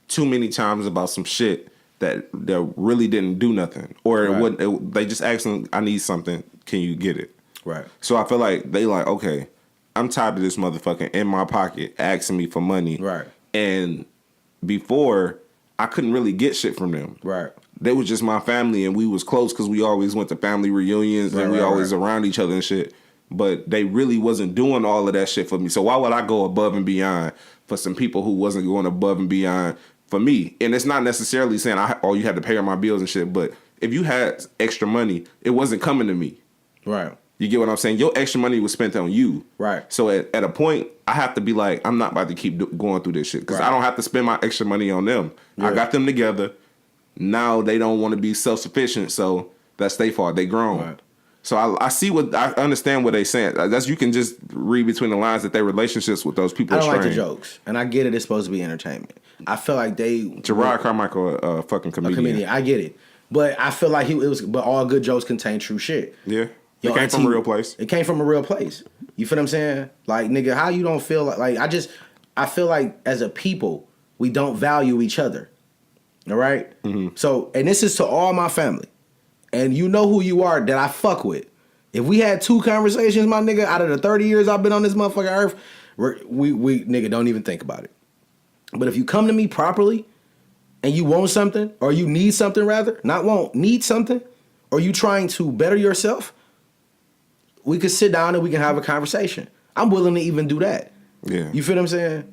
too many times about some shit that really didn't do nothing, or they just asked them, "I need something. Can you get it?" Right. So I feel like they like, okay, I'm tired of this motherfucker in my pocket asking me for money. Right. And before, I couldn't really get shit from them. Right. they was just my family, and we was close because we always went to family reunions and we always around each other and shit. But they really wasn't doing all of that shit for me. So why would I go above and beyond for some people who wasn't going above and beyond for me? And it's not necessarily saying you had to pay my bills and shit, but if you had extra money, it wasn't coming to me. Right. You get what I'm saying? Your extra money was spent on you. Right. So at a point, I have to be like, I'm not about to keep going through this shit because I don't have to spend my extra money on them. Yeah. I got them together. Now they don't want to be self-sufficient, so that's their fault. They grown. Right. So I understand what they saying. That's, you can just read between the lines that their relationships with those people are strained. I don't like the jokes, and I get it. It's supposed to be entertainment. I feel like Gerard Carmichael, a fucking comedian. I get it, but I feel like but all good jokes contain true shit. Yeah, it came from a real place. It came from a real place. You feel what I'm saying? Like, nigga, how you don't feel like I feel like as a people we don't value each other. All right. Mm-hmm. So, and this is to all my family. And you know who you are that I fuck with. If we had 2 conversations, my nigga, out of the 30 years I've been on this motherfucking earth, we nigga, don't even think about it. But if you come to me properly and you want something, or you need something rather, need something, or you trying to better yourself, we could sit down and we can have a conversation. I'm willing to even do that. Yeah. You feel what I'm saying?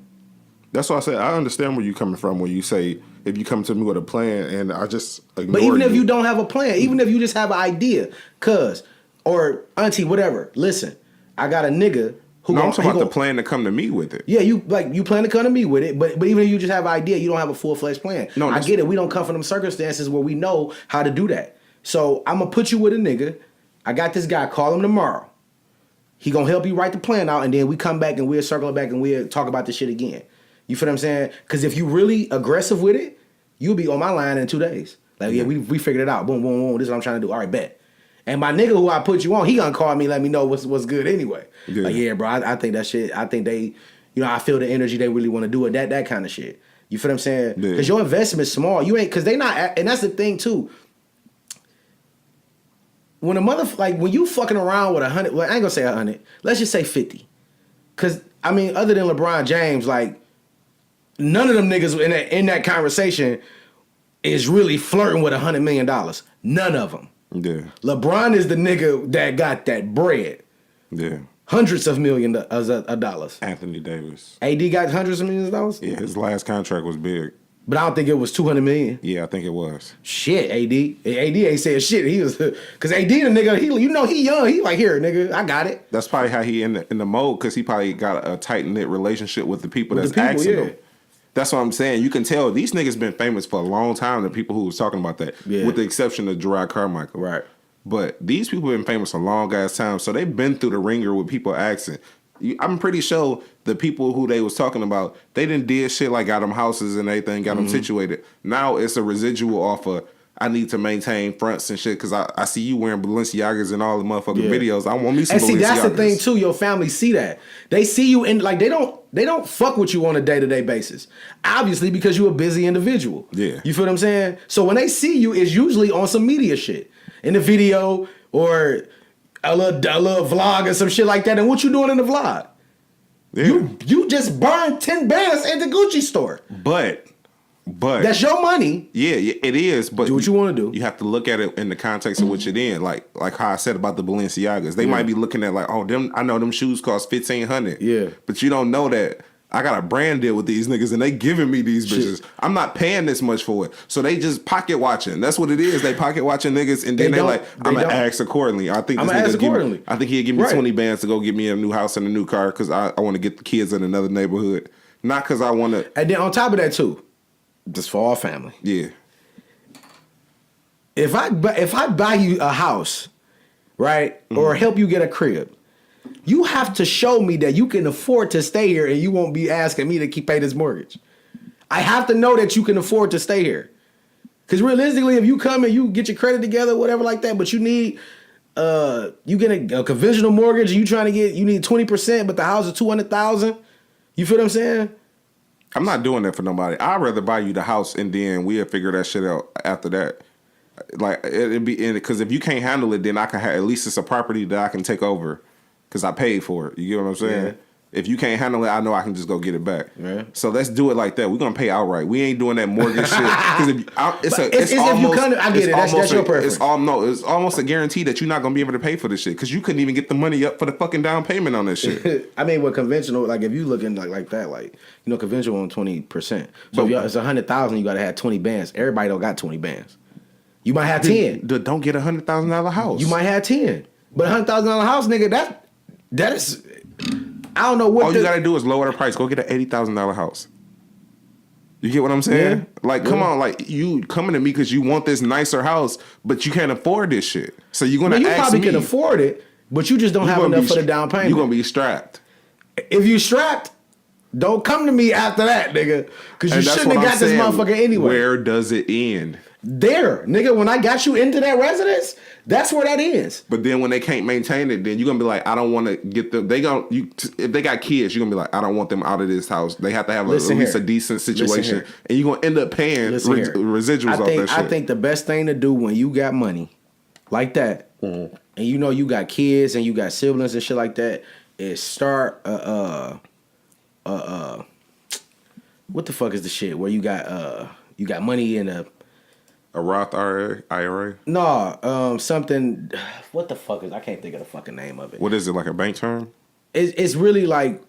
That's why I said I understand where you're coming from when you say if you come to me with a plan and I just ignore. But even if you don't have a plan, even if you just have an idea, cuz or auntie, whatever. Listen, I got a nigga who. No, I'm talking about the plan to come to me with it. Yeah, you plan to come to me with it, but even if you just have an idea, you don't have a full-fledged plan. No, I get it. We don't come from them circumstances where we know how to do that. So I'm gonna put you with a nigga. I got this guy. Call him tomorrow. He gonna help you write the plan out, and then we come back and we'll circle it back and we'll talk about this shit again. You feel what I'm saying? Because if you really aggressive with it, you'll be on my line in 2 days. Like, yeah, we figured it out. Boom, boom, boom. This is what I'm trying to do. All right, bet. And my nigga who I put you on, he gonna call me, let me know what's good anyway. Yeah. Like, yeah, bro, I think that shit. I think they, I feel the energy they really want to do it. That kind of shit. You feel what I'm saying? Because your investment's small. You ain't, because they not, and that's the thing too. When when you fucking around with 100, well, I ain't gonna say 100. Let's just say 50. Because I mean, other than LeBron James, like, none of them niggas in that conversation is really flirting with $100 million. None of them. Yeah. LeBron is the nigga that got that bread. Yeah. Hundreds of millions of dollars. Anthony Davis. AD got hundreds of millions of dollars? Yeah, his last contract was big. But I don't think it was 200 million. Yeah, I think it was. Shit, AD ain't saying shit. He was, because AD the nigga, he young. He like, here, nigga, I got it. That's probably how he in the mode, because he probably got a tight knit relationship with the people that's asking him. That's what I'm saying. You can tell these niggas been famous for a long time, the people who was talking about that, with the exception of Gerard Carmichael. Right. But these people been famous a long ass time, so they've been through the ringer with people asking. I'm pretty sure the people who they was talking about, they didn't did shit like got them houses and everything, got them situated. Now it's a residual off of, I need to maintain fronts and shit because I see you wearing Balenciagas and all the motherfucking videos. I want me some Balenciagas. And see, that's the thing too. Your family see that. They see you in, like, they don't fuck with you on a day-to-day basis. Obviously, because you're a busy individual. Yeah. You feel what I'm saying? So when they see you, it's usually on some media shit. In the video or a little vlog or some shit like that. And what you doing in the vlog? Yeah. You just burned 10 bands at the Gucci store. But that's your money. Yeah, it is. But do what you want to do. You have to look at it in the context of what you're in. Like how I said about the Balenciagas. They might be looking at like, oh, I know them shoes cost $1,500. Yeah. But you don't know that I got a brand deal with these niggas and they giving me these bitches. Shit. I'm not paying this much for it. So they just pocket watching. That's what it is. They pocket watching niggas and then they like, I'm gonna ask accordingly. I think he'll give me 20 bands to go get me a new house and a new car because I want to get the kids in another neighborhood. Not because I want to. And then on top of that too, just for our family. Yeah. If I buy you a house, right, or help you get a crib, you have to show me that you can afford to stay here and you won't be asking me to pay this mortgage. I have to know that you can afford to stay here. Because realistically, if you come and you get your credit together, whatever like that, but you need, you get a conventional mortgage, and you need 20%, but the house is $200,000. You feel what I'm saying? I'm not doing that for nobody. I'd rather buy you the house and then we'll figure that shit out after that. Like, it'd be, because if you can't handle it, then I can have, at least it's a property that I can take over. Because I paid for it. You get what I'm saying? Yeah. If you can't handle it, I know I can just go get it back. Yeah. So let's do it like that. We're gonna pay outright. We ain't doing that mortgage shit. Because if you come, I get it. That's your preference. It's almost a guarantee that you're not gonna be able to pay for this shit because you couldn't even get the money up for the fucking down payment on this shit. I mean, with conventional, like if you looking like that, like conventional on 20%. So if it's 100,000, you gotta have 20 bands. Everybody don't got 20 bands. You might have 10. Don't get $100,000 house. You might have 10, but $100,000 house, nigga, that is. I don't know what. All you gotta do is lower the price. Go get an $80,000 house. You get what I'm saying? Yeah. Like, come on, like you coming to me because you want this nicer house, but you can't afford this shit. So you're gonna. You ask probably me, can afford it, but you just don't have enough for the down payment. You're gonna be strapped. If you strapped, don't come to me after that, nigga, because you shouldn't have got this motherfucker anyway. Where does it end? There, nigga. When I got you into that residence, that's where that is. But then when they can't maintain it, then you're gonna be like, I don't want to get them. If they got kids, you're gonna be like, I don't want them out of this house. They have to have at least a decent situation, and you're gonna end up paying residuals off that shit. I think the best thing to do when you got money like that, and you got kids and you got siblings and shit like that, is start what the fuck is the shit where you got money in a Roth IRA? No, something. What the fuck is? I can't think of the fucking name of it. What is it, like a bank term? It's really like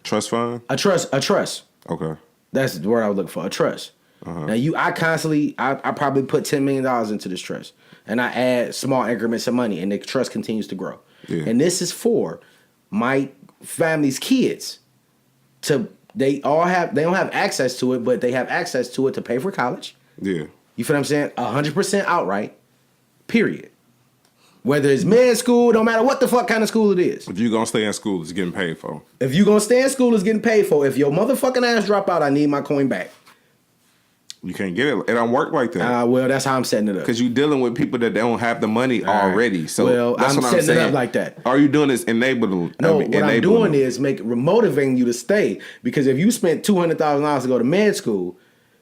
trust fund. A trust. Okay, that's the word I was looking for. A trust. Uh-huh. Now I probably put $10 million into this trust, and I add small increments of money, and the trust continues to grow. Yeah. And this is for my family's kids. They don't have access to it, but they have access to it to pay for college. Yeah. You feel what I'm saying? 100% outright, period. Whether it's med school, no matter what the fuck kind of school it is. If you're going to stay in school, it's getting paid for. If you're going to stay in school, it's getting paid for. If your motherfucking ass drop out, I need my coin back. You can't get it. It don't work like that. Well, that's how I'm setting it up. Because you're dealing with people that don't have the money already. So well, that's I'm what setting I'm saying. it up like that. All you doing is enabling. What I'm doing is motivating you to stay. Because if you spent $200,000 to go to med school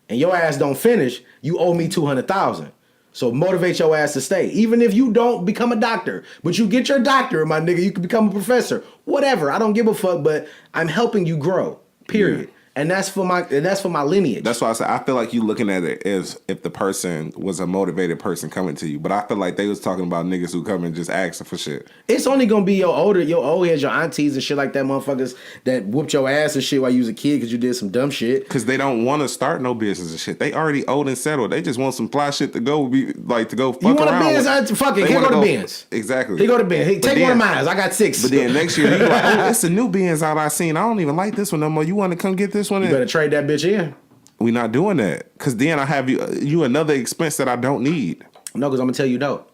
and your ass don't finish, you owe me $200,000. So motivate your ass to stay. Even if you don't become a doctor, but you get your doctorate, my nigga, you can become a professor. Whatever. I don't give a fuck, but I'm helping you grow. Period. Yeah. And that's for my lineage. That's why I said I feel like you looking at it as if the person was a motivated person coming to you. But I feel like they was talking about niggas who come and just asking for shit. It's only gonna be your old heads, your aunties and shit like that, motherfuckers that whooped your ass and shit while you was a kid because you did some dumb shit. Because they don't want to start no business and shit. They already old and settled. They just want some fly shit to go fuck you want around. You want a Benz? Fuck it. Here go the Benz. Exactly. Here go the Benz. Hey, take one of mine. I got 6. But then next year you like, oh, it's a new Benz out I seen. I don't even like this one no more. You want to come get this one? You better trade that bitch in. We not doing that because then I have you another expense that I don't need. No, because I'm gonna tell you no.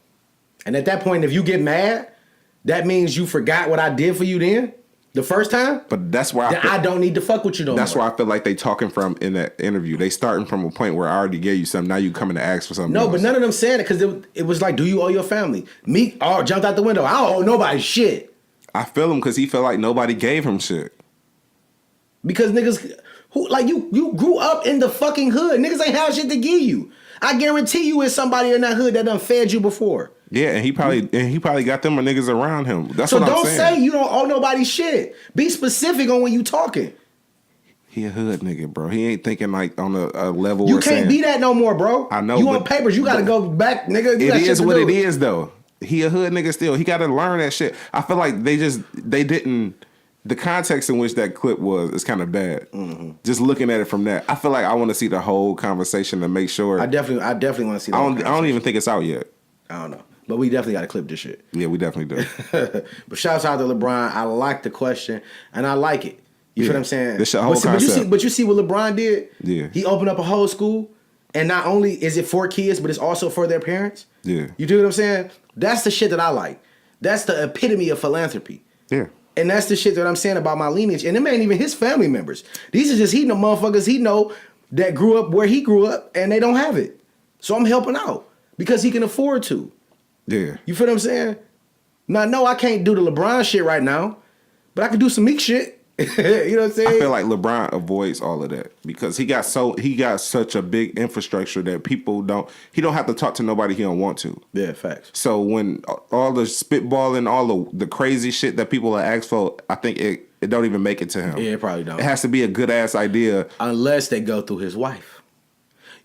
And at that point, if you get mad, that means you forgot what I did for you then the first time. But that's where I don't need to fuck with you no more. That's where I feel like they talking from in that interview. They starting from a point where I already gave you something. Now you coming to ask for something. No, else. but none of them said it because it was like, do you owe your family? Me, jumped out the window. I don't owe nobody shit. I feel him because he felt like nobody gave him shit. Because niggas. Who, like you grew up in the fucking hood. Niggas ain't have shit to give you. I guarantee you it's somebody in that hood that done fed you before. Yeah, and he probably got them niggas around him. That's so what I'm saying. So don't say you don't owe nobody shit. Be specific on when you talking. He a hood nigga, bro. He ain't thinking like on a level. You can't be that no more, bro. I know. You on papers. You got to go back, nigga. It is what it is, though. He a hood nigga still. He got to learn that shit. I feel like they didn't. The context in which that clip was is kind of bad. Mm-hmm. Just looking at it from that, I feel like I want to see the whole conversation to make sure. I definitely want to see. I don't even think it's out yet. I don't know, but we definitely got to clip this shit. Yeah, we definitely do. But shouts out to LeBron. I like the question and I like it. You feel what I'm saying? This whole concept. But you see what LeBron did? Yeah. He opened up a whole school, and not only is it for kids, but it's also for their parents. Yeah. You do what I'm saying? That's the shit that I like. That's the epitome of philanthropy. Yeah. And that's the shit that I'm saying about my lineage. And them ain't even his family members. These are just the motherfuckers he know that grew up where he grew up and they don't have it. So I'm helping out because he can afford to. Yeah. You feel what I'm saying? Now, no, I can't do the LeBron shit right now, but I can do some Meek shit. You know what I'm saying? I feel like LeBron avoids all of that because he got such a big infrastructure that he don't have to talk to nobody he don't want to. Yeah, facts. So when all the spitballing, all the crazy shit that people are asked for, I think it it don't even make it to him. Yeah, it probably don't. It has to be a good ass idea. Unless they go through his wife.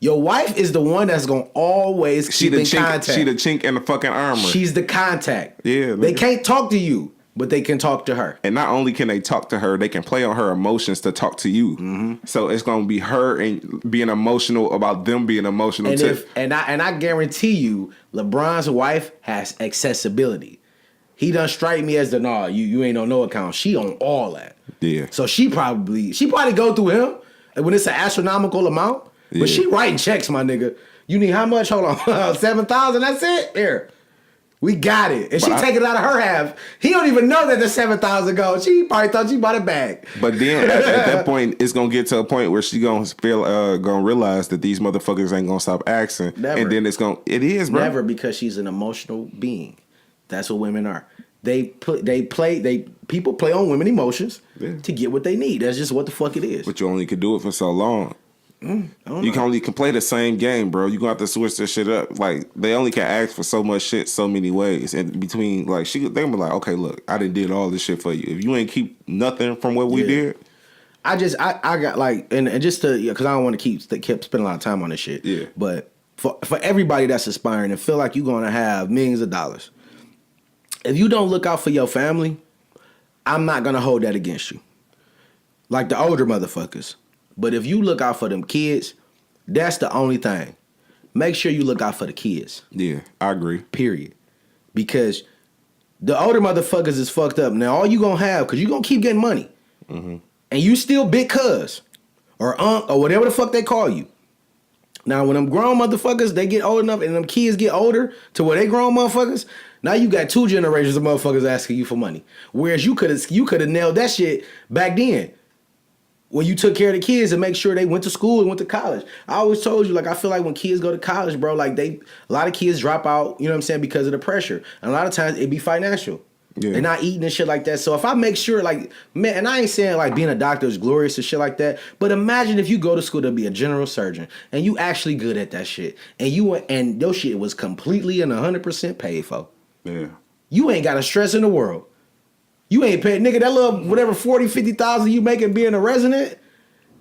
Your wife is the one that's gonna always keep in contact. She the chink in the fucking armor. She's the contact. Yeah. They can't talk to you, but they can talk to her. And not only can they talk to her, they can play on her emotions to talk to you. Mm-hmm. So it's gonna be her and being emotional about them being emotional too. And I guarantee you, LeBron's wife has accessibility. He done strike me as you ain't on no account. She on all that. Yeah. So she probably go through him when it's an astronomical amount. Yeah. But she writing checks, my nigga. You need how much? Hold on. 7,000, that's it? There. We got it. And she take it out of her half. He don't even know that the 7,000 goes. She probably thought she bought a bag. But then at that point, it's gonna get to a point where she gonna gonna realize that these motherfuckers ain't gonna stop asking. Never. And then it is, bro. Never, because she's an emotional being. That's what women are. People play on women emotions to get what they need. That's just what the fuck it is. But you only could do it for so long. You can only play the same game, bro. You gonna have to switch this shit up. Like, they only can ask for so much shit so many ways. And between, like, they gonna be like, okay, look, I done did all this shit for you. If you ain't keep nothing from what we did. I got like, and just to, because I don't want to keep spending a lot of time on this shit. Yeah. But for everybody that's aspiring and feel like you're gonna have millions of dollars, if you don't look out for your family, I'm not gonna hold that against you. Like the older motherfuckers. But if you look out for them kids, that's the only thing. Make sure you look out for the kids. Yeah, I agree. Period. Because the older motherfuckers is fucked up. Now all you gonna have, because you gonna keep getting money. Mm-hmm. And you still big cuz. Or unc, or whatever the fuck they call you. Now when them grown motherfuckers, they get old enough and them kids get older to where they grown motherfuckers, now you got 2 generations of motherfuckers asking you for money. Whereas you could have nailed that shit back then. When you took care of the kids and make sure they went to school and went to college. I always told you, like, I feel like when kids go to college, bro, like a lot of kids drop out, you know what I'm saying, because of the pressure. And a lot of times it be financial. Yeah. They're not eating and shit like that. So if I make sure, like, man, and I ain't saying like being a doctor is glorious and shit like that, but imagine if you go to school to be a general surgeon and you actually good at that shit, and your shit was completely and 100% paid for. Yeah. You ain't got a stress in the world. You ain't paid, nigga, that little whatever 40, 50,000 you making being a resident,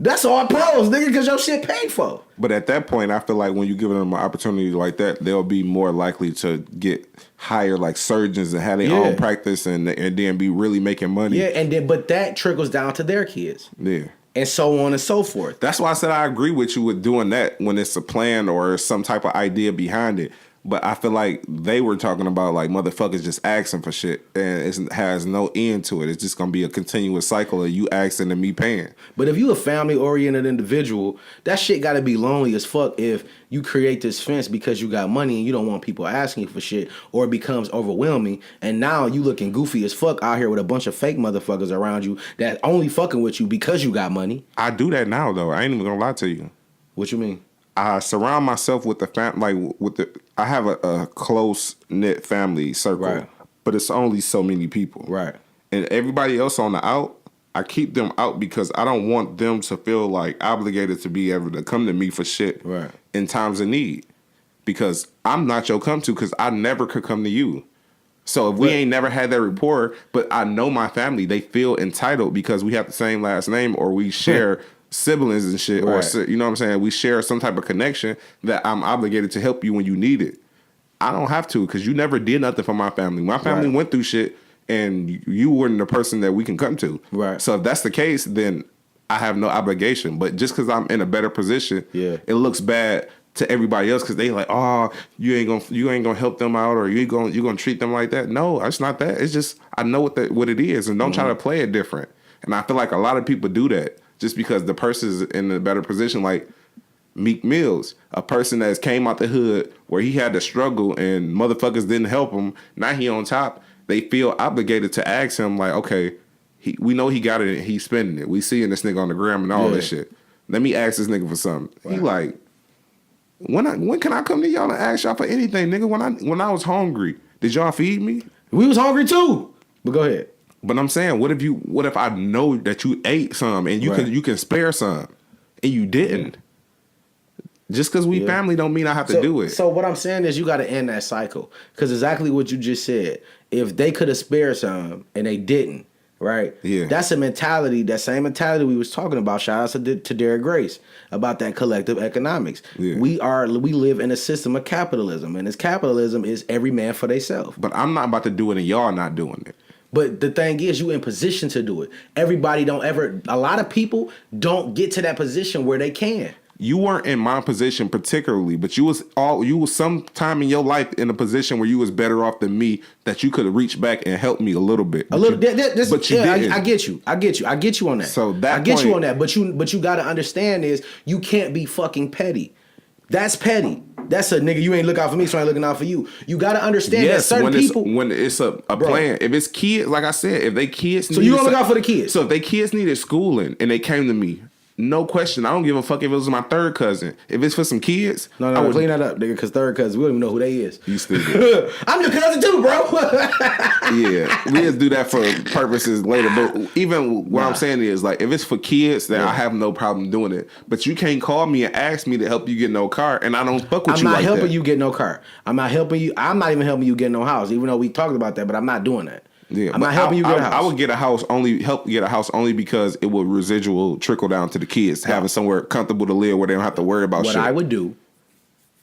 that's all pros, nigga, because your shit paid for. But at that point, I feel like when you give them an opportunity like that, they'll be more likely to get hire like surgeons and have their own practice and then be really making money. Yeah, but that trickles down to their kids. Yeah. And so on and so forth. That's why I said I agree with you with doing that when it's a plan or some type of idea behind it. But I feel like they were talking about like motherfuckers just asking for shit and it has no end to it. It's just going to be a continuous cycle of you asking and me paying. But if you a family-oriented individual, that shit got to be lonely as fuck if you create this fence because you got money and you don't want people asking you for shit, or it becomes overwhelming and now you looking goofy as fuck out here with a bunch of fake motherfuckers around you that only fucking with you because you got money. I do that now, though. I ain't even going to lie to you. What you mean? I surround myself with I have a close knit family circle, right, but it's only so many people, right? And everybody else on the out, I keep them out because I don't want them to feel like obligated to be able to come to me for shit, right, in times of need, because I'm not your come to, because I never could come to you. So if we ain't never had that rapport, but I know my family, they feel entitled because we have the same last name or we share siblings and shit, right, or you know what I'm saying, we share some type of connection that I'm obligated to help you when you need it. I don't have to, because you never did nothing for my family. My family went through shit and you weren't the person that we can come to. Right. So if that's the case, then I have no obligation. But just because I'm in a better position, it looks bad to everybody else because they like, oh, you ain't gonna help them out, or you gonna treat them like that. No, it's not that. It's just I know what it is, and don't try to play it different. And I feel like a lot of people do that just because the person's in a better position, like Meek Mills, a person that came out the hood where he had to struggle and motherfuckers didn't help him. Now he on top. They feel obligated to ask him like, okay, we know he got it and he's spending it. We seeing this nigga on the gram and all this shit. Let me ask this nigga for something. Wow. He like, when can I come to y'all and ask y'all for anything, nigga? When I was hungry, did y'all feed me? We was hungry too. But go ahead. But I'm saying, what if I know that you ate some and you can spare some and you didn't? Just because we family don't mean I have to do it. So what I'm saying is you got to end that cycle. Because exactly what you just said. If they could have spared some and they didn't, right? Yeah. That's a mentality, that same mentality we was talking about. Shout out to Derek Grace about that collective economics. Yeah. We live in a system of capitalism, and this capitalism is every man for themselves. But I'm not about to do it and y'all not doing it. But the thing is, you in position to do it. A lot of people don't get to that position where they can. You weren't in my position particularly, but you was sometime in your life in a position where you was better off than me, that you could have reached back and helped me a little bit. But you didn't. I get you on that. So that I get you point- on that. But you got to understand is you can't be fucking petty. That's petty. That's a nigga. You ain't look out for me, so I ain't looking out for you. You got to understand that certain people. When it's a plan. If it's kids, like I said, if they kids, So you gonna look out for the kids. So if they kids needed schooling and they came to me, no question, I don't give a fuck if it was my third cousin. If it's for some kids, No, clean that up, nigga, because third cousin, we don't even know who they is. You stupid. I'm your cousin too, bro. Yeah, we just do that for purposes later. But even what I'm saying is, like, if it's for kids, then I have no problem doing it. But you can't call me and ask me to help you get no car, and I don't fuck with I'm you not like helping that. you get no car. I'm not helping you. I'm not even helping you get no house, even though we talked about that, but I'm not doing that. Yeah, I'm not helping you get a house. I would help get a house only because it would residual trickle down to the kids, having somewhere comfortable to live where they don't have to worry about what shit. I would do,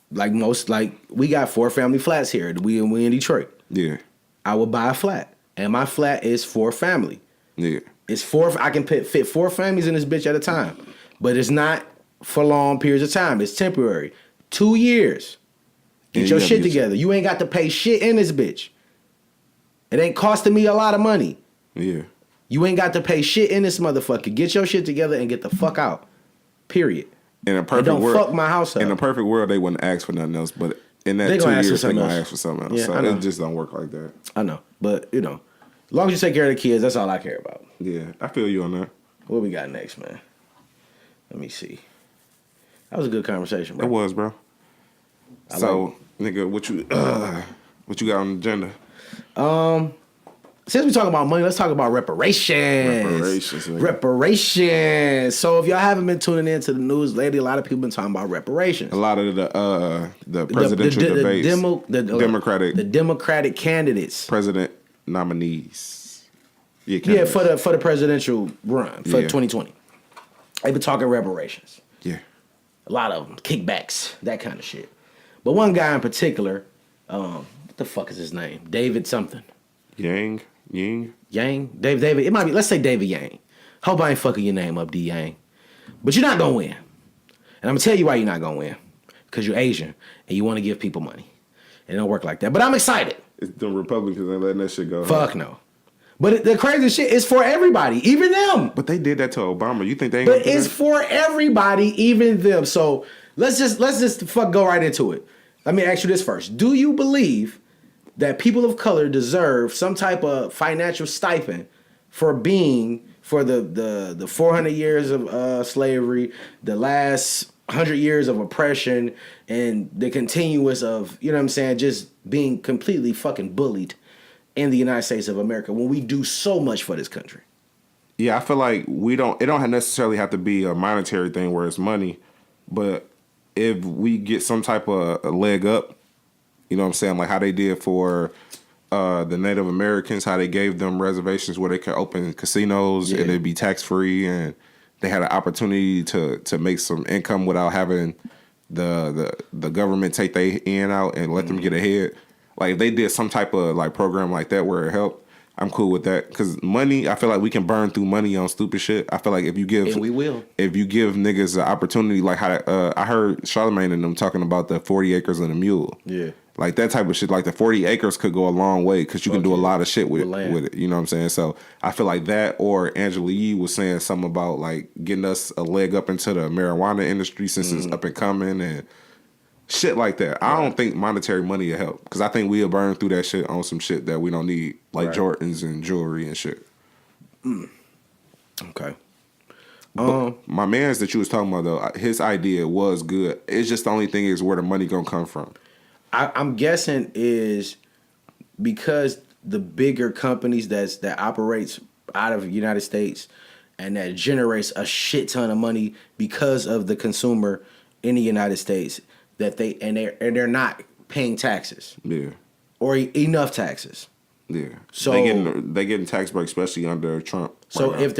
we got 4 family flats here. We in Detroit. Yeah. I would buy a flat, and my flat is 4 family. Yeah. It's 4. I can fit 4 families in this bitch at a time, but it's not for long periods of time. It's temporary. 2 years. Get your shit together. You ain't got to pay shit in this bitch. It ain't costing me a lot of money. Yeah. You ain't got to pay shit in this motherfucker. Get your shit together and get the fuck out. Period. In a perfect don't world, fuck my house up. In a perfect world, they wouldn't ask for nothing else. But in that They 2 gonna ask for years, they're something gonna else. ask for something else. Yeah, So I know. it just don't work like that. I know. But, as long as you take care of the kids, that's all I care about. Yeah, I feel you on that. What we got next, man? Let me see. That was a good conversation, bro. It was, bro. Nigga, what you got on the agenda? Since we talking about money, let's talk about reparations. Reparations. So if y'all haven't been tuning into the news lately, a lot of people been talking about reparations. A lot of the presidential debates, the Democratic candidates, president nominees. Yeah, for the presidential run for 2020. They've been talking reparations. Yeah. A lot of them, kickbacks, that kind of shit. But one guy in particular, what the fuck is his name? David something. Yang? David, it might be, let's say David Yang. Hope I ain't fucking your name up, D Yang. But you're not gonna win. And I'm gonna tell you why you're not gonna win. Because you're Asian and you want to give people money. It don't work like that. But I'm excited. It's the Republicans ain't letting that shit go. Fuck no. But the crazy shit is for everybody, even them. But they did that to Obama. You think they ain't But gonna do it's that? for everybody, even them. So let's just go right into it. Let me ask you this first. Do you believe that people of color deserve some type of financial stipend for the 400 years of slavery, the last 100 years of oppression, and the continuous of, just being completely fucking bullied in the United States of America when we do so much for this country? Yeah, I feel like it don't necessarily have to be a monetary thing where it's money, but if we get some type of a leg up, you know what I'm saying, like how they did for the Native Americans, how they gave them reservations where they could open casinos and it'd be tax free, and they had an opportunity to make some income without having the government take their end out and let them get ahead. Like if they did some type of like program like that where it helped, I'm cool with that. Because money, I feel like we can burn through money on stupid shit. I feel like if you give niggas an opportunity, like how I heard Charlamagne and them talking about the 40 acres and a mule. Yeah. Like that type of shit, like the 40 acres could go a long way because you can do a lot of shit with it. You know what I'm saying? So I feel like that, or Angela Yee was saying something about like getting us a leg up into the marijuana industry since it's up and coming and shit like that. I don't think monetary money will help because I think we'll burn through that shit on some shit that we don't need, like Jordans and jewelry and shit. Okay. My man's that you was talking about though, his idea was good. It's just the only thing is where the money gonna come from. I'm guessing is because the bigger companies that operates out of the United States and that generates a shit ton of money because of the consumer in the United States, that they're not paying taxes. Yeah. Or enough taxes. Yeah. So they getting tax breaks, especially under Trump. So right if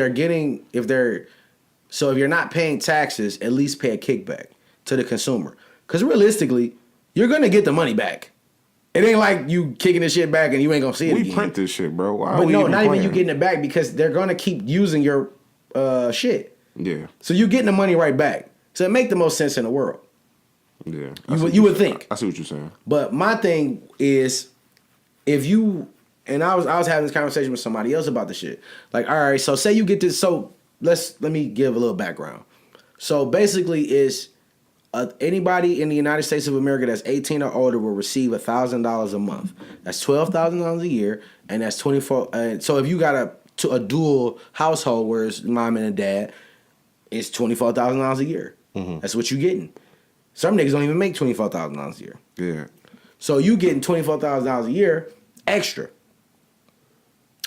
you're not paying taxes, at least pay a kickback to the consumer. Because realistically, you're gonna get the money back. It ain't like you kicking this shit back and you ain't gonna see it again. We print this shit, bro. Why but we no, even not playing? even you getting it back because they're gonna keep using your shit. Yeah. So you're getting the money right back. So it make the most sense in the world. Yeah. You would think. I see what you're saying. But my thing is, if you and I was having this conversation with somebody else about the shit. Like, all right, so say you get this. So let me give a little background. So basically, is anybody in the United States of America that's 18 or older will receive $1,000 a month. That's $12,000 a year, and that's 24. So if you got a dual household where it's mom and a dad, it's $24,000 a year. Mm-hmm. That's what you getting. Some niggas don't even make $24,000 a year. Yeah. So you getting $24,000 a year extra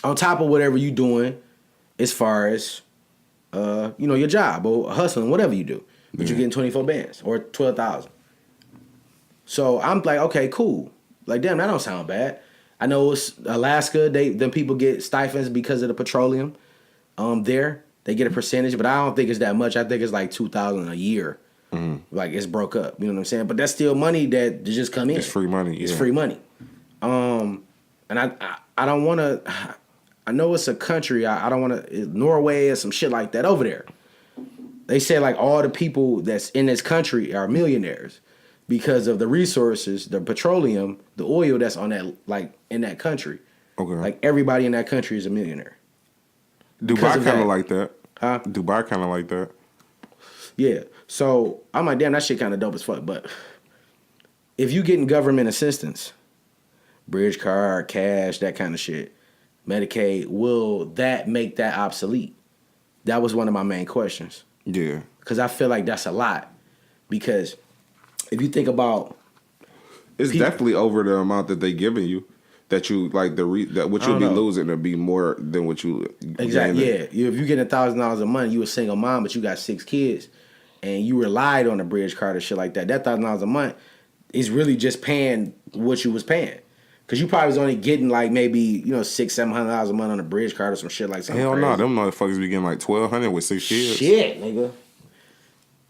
on top of whatever you doing as far as your job or hustling, whatever you do. But you're getting 24 bands or 12,000. So I'm like, okay, cool. Like, damn, that don't sound bad. I know it's Alaska. Them people get stipends because of the petroleum. There they get a percentage, but I don't think it's that much. I think it's like $2,000 a year. Mm-hmm. Like it's broke up. You know what I'm saying? But that's still money that just come in. It's free money. It's free money. And I don't want to. I know it's a country. I don't want to. Norway or some shit like that over there. They say like all the people that's in this country are millionaires because of the resources, the petroleum, the oil that's on that, like in that country. Okay. Like everybody in that country is a millionaire. Dubai kind of like that. Huh? Dubai kind of like that. Yeah. So I'm like, damn, that shit kind of dope as fuck. But if you getting government assistance, bridge card, cash, that kind of shit, Medicaid, will that make that obsolete? That was one of my main questions. Yeah. Because I feel like that's a lot. Because if you think about... It's definitely over the amount that they giving you. That you, like, that what you'll be losing to be more than what you... Exactly, yeah. If you get $1,000 a month, you a single mom, but you got 6 kids, and you relied on a bridge card or shit like that, that $1,000 a month is really just paying what you was paying. Because you probably was only getting, like, maybe, $600-$700 a month on a bridge card or some shit like something. Hell crazy. no, them motherfuckers be getting like $1,200 with 6 kids. Shit, nigga.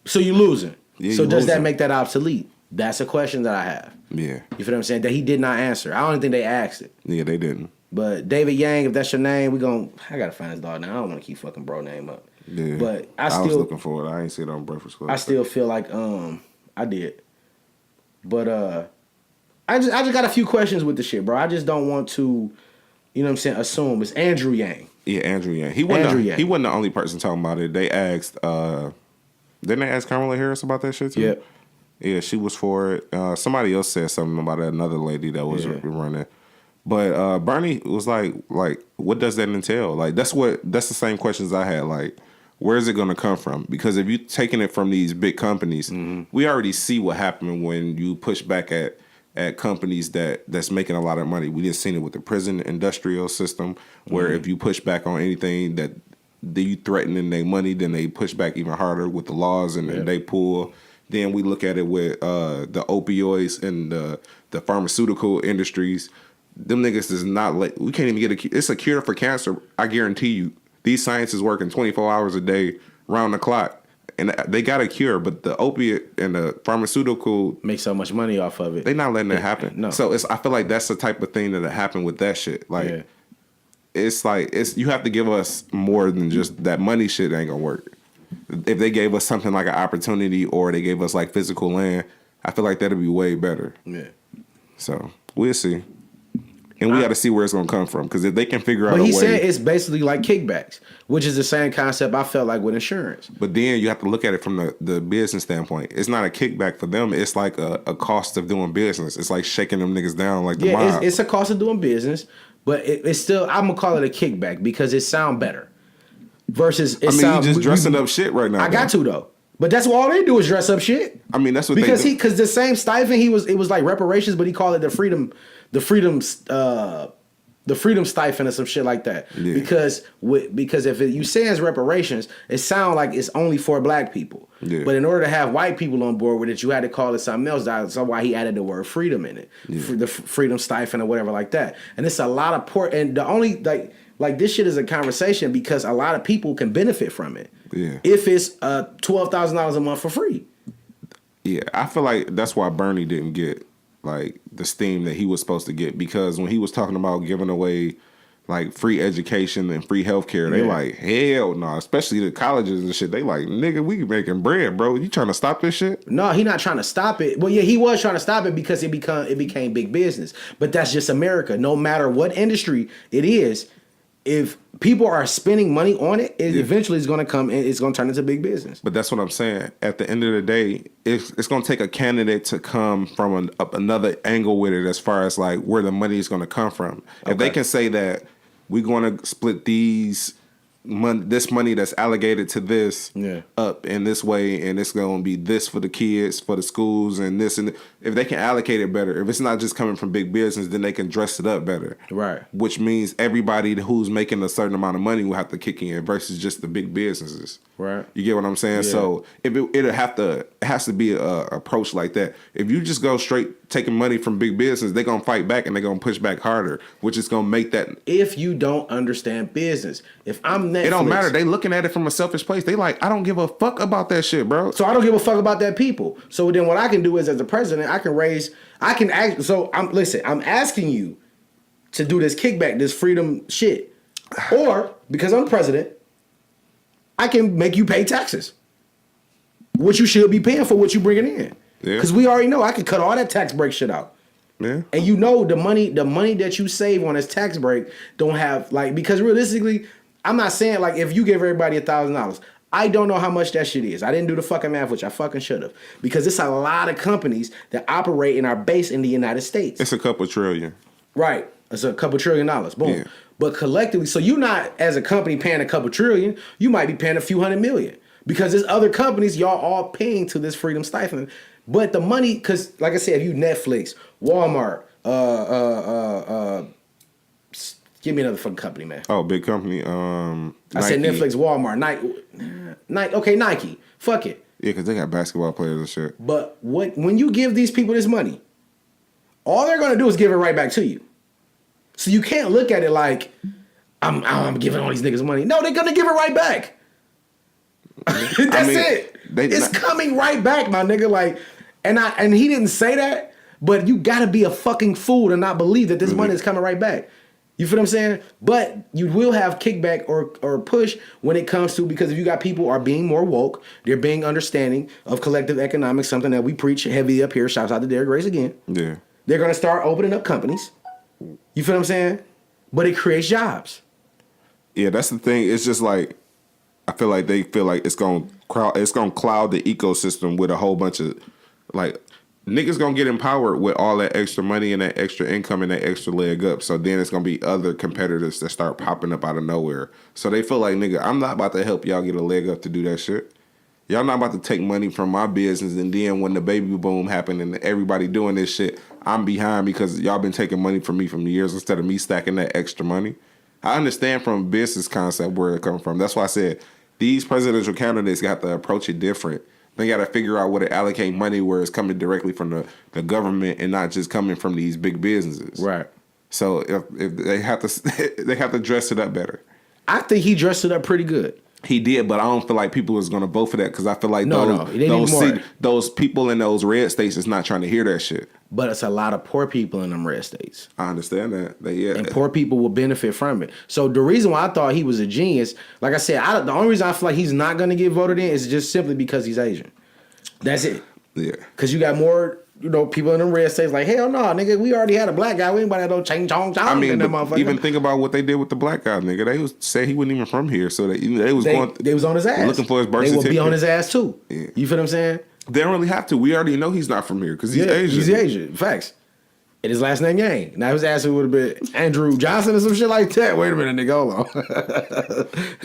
So you losing. Yeah, so does that losing. make that obsolete? That's a question that I have. Yeah. You feel what I'm saying? That he did not answer. I don't even think they asked it. Yeah, they didn't. But David Yang, if that's your name, I gotta find his dog now. I don't want to keep fucking bro name up. Yeah. But I was looking for it. I ain't see it on Breakfast Club. I still feel like I did. But I just got a few questions with the shit, bro. I just don't want to, assume. It's Andrew Yang. Yeah, Andrew Yang. He wasn't the only person talking about it. They asked didn't they ask Kamala Harris about that shit too? Yep. Yeah, she was for it. Somebody else said something about another lady that was running. But Bernie was like, what does that entail? Like, that's the same questions I had. Like, where is it going to come from? Because if you're taking it from these big companies, we already see what happened when you push back at companies that's making a lot of money. We just seen it with the prison industrial system, where if you push back on anything that you threatening their money, then they push back even harder with the laws and they pull. Then we look at it with the opioids and the pharmaceutical industries. Them niggas does not we can't even get it's a cure for cancer. I guarantee you. These scientists working 24 hours a day, round the clock. And they got a cure, but the opiate and the pharmaceutical... Make so much money off of it. They not letting it happen. No. So I feel like that's the type of thing that happened with that shit. Like, it's like, you have to give us more than just that money shit ain't gonna work. If they gave us something like an opportunity or they gave us like physical land, I feel like that'd be way better. Yeah. So we'll see. And we got to see where it's going to come from. Because if they can figure out a way... But he said it's basically like kickbacks, which is the same concept I felt like with insurance. But then you have to look at it from the business standpoint. It's not a kickback for them. It's like a cost of doing business. It's like shaking them niggas down like the mob. It's a cost of doing business, but it's still... I'm going to call it a kickback because it sound better. Versus... you just dressing up shit right now. I got to, though. But that's what all they do is dress up shit. I mean, that's what because they do. Because the same stipend, it was like reparations, but he called it the freedom the freedom stipend or some shit like that. Yeah. Because if you say it's reparations, it sounds like it's only for black people. Yeah. But in order to have white people on board with it, you had to call it something else. That's why he added the word freedom in it. Yeah. The freedom stipend or whatever like that. And it's a lot of poor. And the only like this shit is a conversation because a lot of people can benefit from it. Yeah. If it's $12,000 a month for free. Yeah, I feel like that's why Bernie didn't get like the steam that he was supposed to get, because when he was talking about giving away like free education and free healthcare, they like, hell no, especially the colleges and shit. They like, nigga, we making bread, bro. You trying to stop this shit? No, he not trying to stop it. Well, yeah, he was trying to stop it because it became big business. But that's just America. No matter what industry it is, if people are spending money on it, it eventually is going to come and it's going to turn into big business. But that's what I'm saying. At the end of the day, it's going to take a candidate to come from another angle with it as far as like where the money is going to come from. Okay. If they can say that we're going to split this money that's allocated to this up in this way, and it's going to be this for the kids, for the schools, and this, and if they can allocate it better, if it's not just coming from big business, then they can dress it up better. Right. Which means everybody who's making a certain amount of money will have to kick in versus just the big businesses. Right. You get what I'm saying? Yeah. So if it has to be a approach like that. If you just go straight taking money from big business, they're gonna fight back and they're gonna push back harder, which is gonna make that. If you don't understand business, if I'm Netflix, it don't matter. They looking at it from a selfish place. They like, I don't give a fuck about that shit, bro. So I don't give a fuck about that people. So then what I can do is, as the president, I'm asking you to do this kickback, this freedom shit, or because I'm president, I can make you pay taxes. What you should be paying for what you bringing in. Because we already know I can cut all that tax break shit out. Yeah. And you know the money that you save on this tax break don't have because realistically, I'm not saying like if you give everybody $1,000, I don't know how much that shit is. I didn't do the fucking math, which I fucking should have. Because it's a lot of companies that operate and are based in the United States. It's a couple trillion. Right. It's a couple $1 trillion. Boom. Yeah. But collectively, so you're not, as a company, paying a couple trillion. You might be paying a few $100 million. Because there's other companies y'all all paying to this freedom stipend. But the money, because like I said, if you Netflix, Walmart, give me another fucking company, man. Oh, big company. I said Netflix, Walmart, Nike. Okay, Nike. Fuck it. Yeah, because they got basketball players and shit. But when you give these people this money, all they're going to do is give it right back to you. So you can't look at it like, I'm giving all these niggas money. No, they're going to give it right back. That's it. It's coming right back, my nigga. Like, and he didn't say that, but you got to be a fucking fool to not believe that this money is coming right back. You feel what I'm saying? But you will have kickback or push when it comes to, because if you got people are being more woke, they're being understanding of collective economics, something that we preach heavy up here. Shouts out to Derek Grace again. Yeah. They're going to start opening up companies. You feel what I'm saying? But it creates jobs. Yeah, that's the thing. It's just like, I feel like they feel like it's gonna cloud the ecosystem with a whole bunch of like niggas gonna get empowered with all that extra money and that extra income and that extra leg up. So then it's gonna be other competitors that start popping up out of nowhere. So they feel like, nigga, I'm not about to help y'all get a leg up to do that shit. Y'all not about to take money from my business, and then when the baby boom happened and everybody doing this shit, I'm behind because y'all been taking money from me from years instead of me stacking that extra money. I understand from a business concept where it comes from. That's why I said these presidential candidates got to approach it different. They got to figure out where to allocate money where it's coming directly from the government and not just coming from these big businesses. Right. So if they have to dress it up better. I think he dressed it up pretty good. He did, but I don't feel like people is going to vote for that because I feel like those people in those red states is not trying to hear that shit. But it's a lot of poor people in them red states. I understand that. And poor people will benefit from it. So the reason why I thought he was a genius, like I said, the only reason I feel like he's not going to get voted in is just simply because he's Asian. That's it. Yeah. Because you got more, people in them red states like, hell no, nigga, we already had a black guy. We ain't about to have no ching chong chong. I mean, even think about what they did with the black guy, nigga. They said he wasn't even from here, so they was on his ass. Looking for his birth certificate. They would be on his ass too. Yeah. You feel what I'm saying? They don't really have to. We already know he's not from here because he's Asian. He's Asian. Facts. And his last name Yang. Now his ass would have been Andrew Johnson or some shit like that. Wait a minute, nigga, hold on.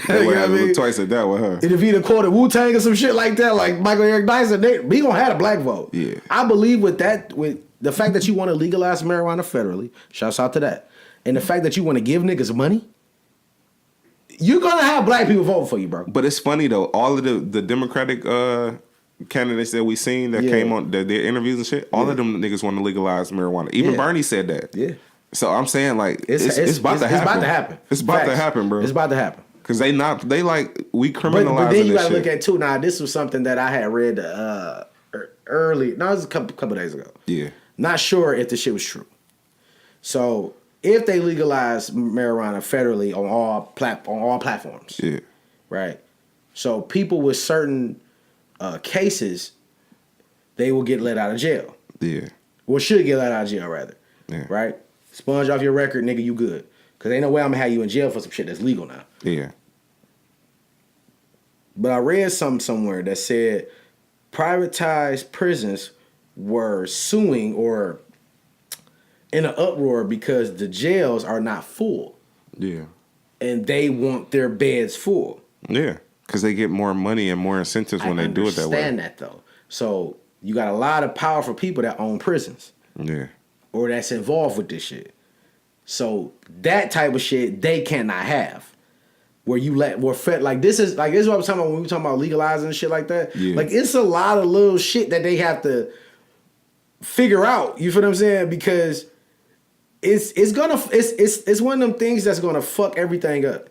You know what I mean? Twice at that with her. And if he'd have quoted Wu-Tang or some shit like that, like Michael Eric Dyson, he gonna have a black vote. Yeah. I believe with the fact that you want to legalize marijuana federally, shouts out to that. and the fact that you want to give niggas money, you're gonna have black people voting for you, bro. But it's funny though. All of the Democratic candidates that we seen that came on their interviews and shit, all of them niggas want to legalize marijuana. Even Bernie said that. Yeah. So I'm saying like it's about to happen. It's about to happen. It's about to happen, bro. It's about to happen. Cause we criminalizing but then you gotta this look shit. at too. Now this was something that I had read early. No, it was a couple days ago. Yeah. Not sure if the shit was true. So if they legalize marijuana federally on all platforms, Yeah. right? So people with certain cases, they will get let out of jail. Yeah. Or should get let out of jail rather. Yeah. Right? Sponge off your record, nigga, you good. Cause ain't no way I'm gonna have you in jail for some shit that's legal now. Yeah. But I read something somewhere that said privatized prisons were suing or in an uproar because the jails are not full. Yeah. And they want their beds full. Yeah. Because they get more money and more incentives when they do it that way. I understand that though. So you got a lot of powerful people that own prisons. Yeah. Or that's involved with this shit. So that type of shit they cannot have. Where you this is what I'm talking about when we talking about legalizing and shit like that. Yeah. Like it's a lot of little shit that they have to figure out. You feel what I'm saying? Because it's one of them things that's gonna fuck everything up.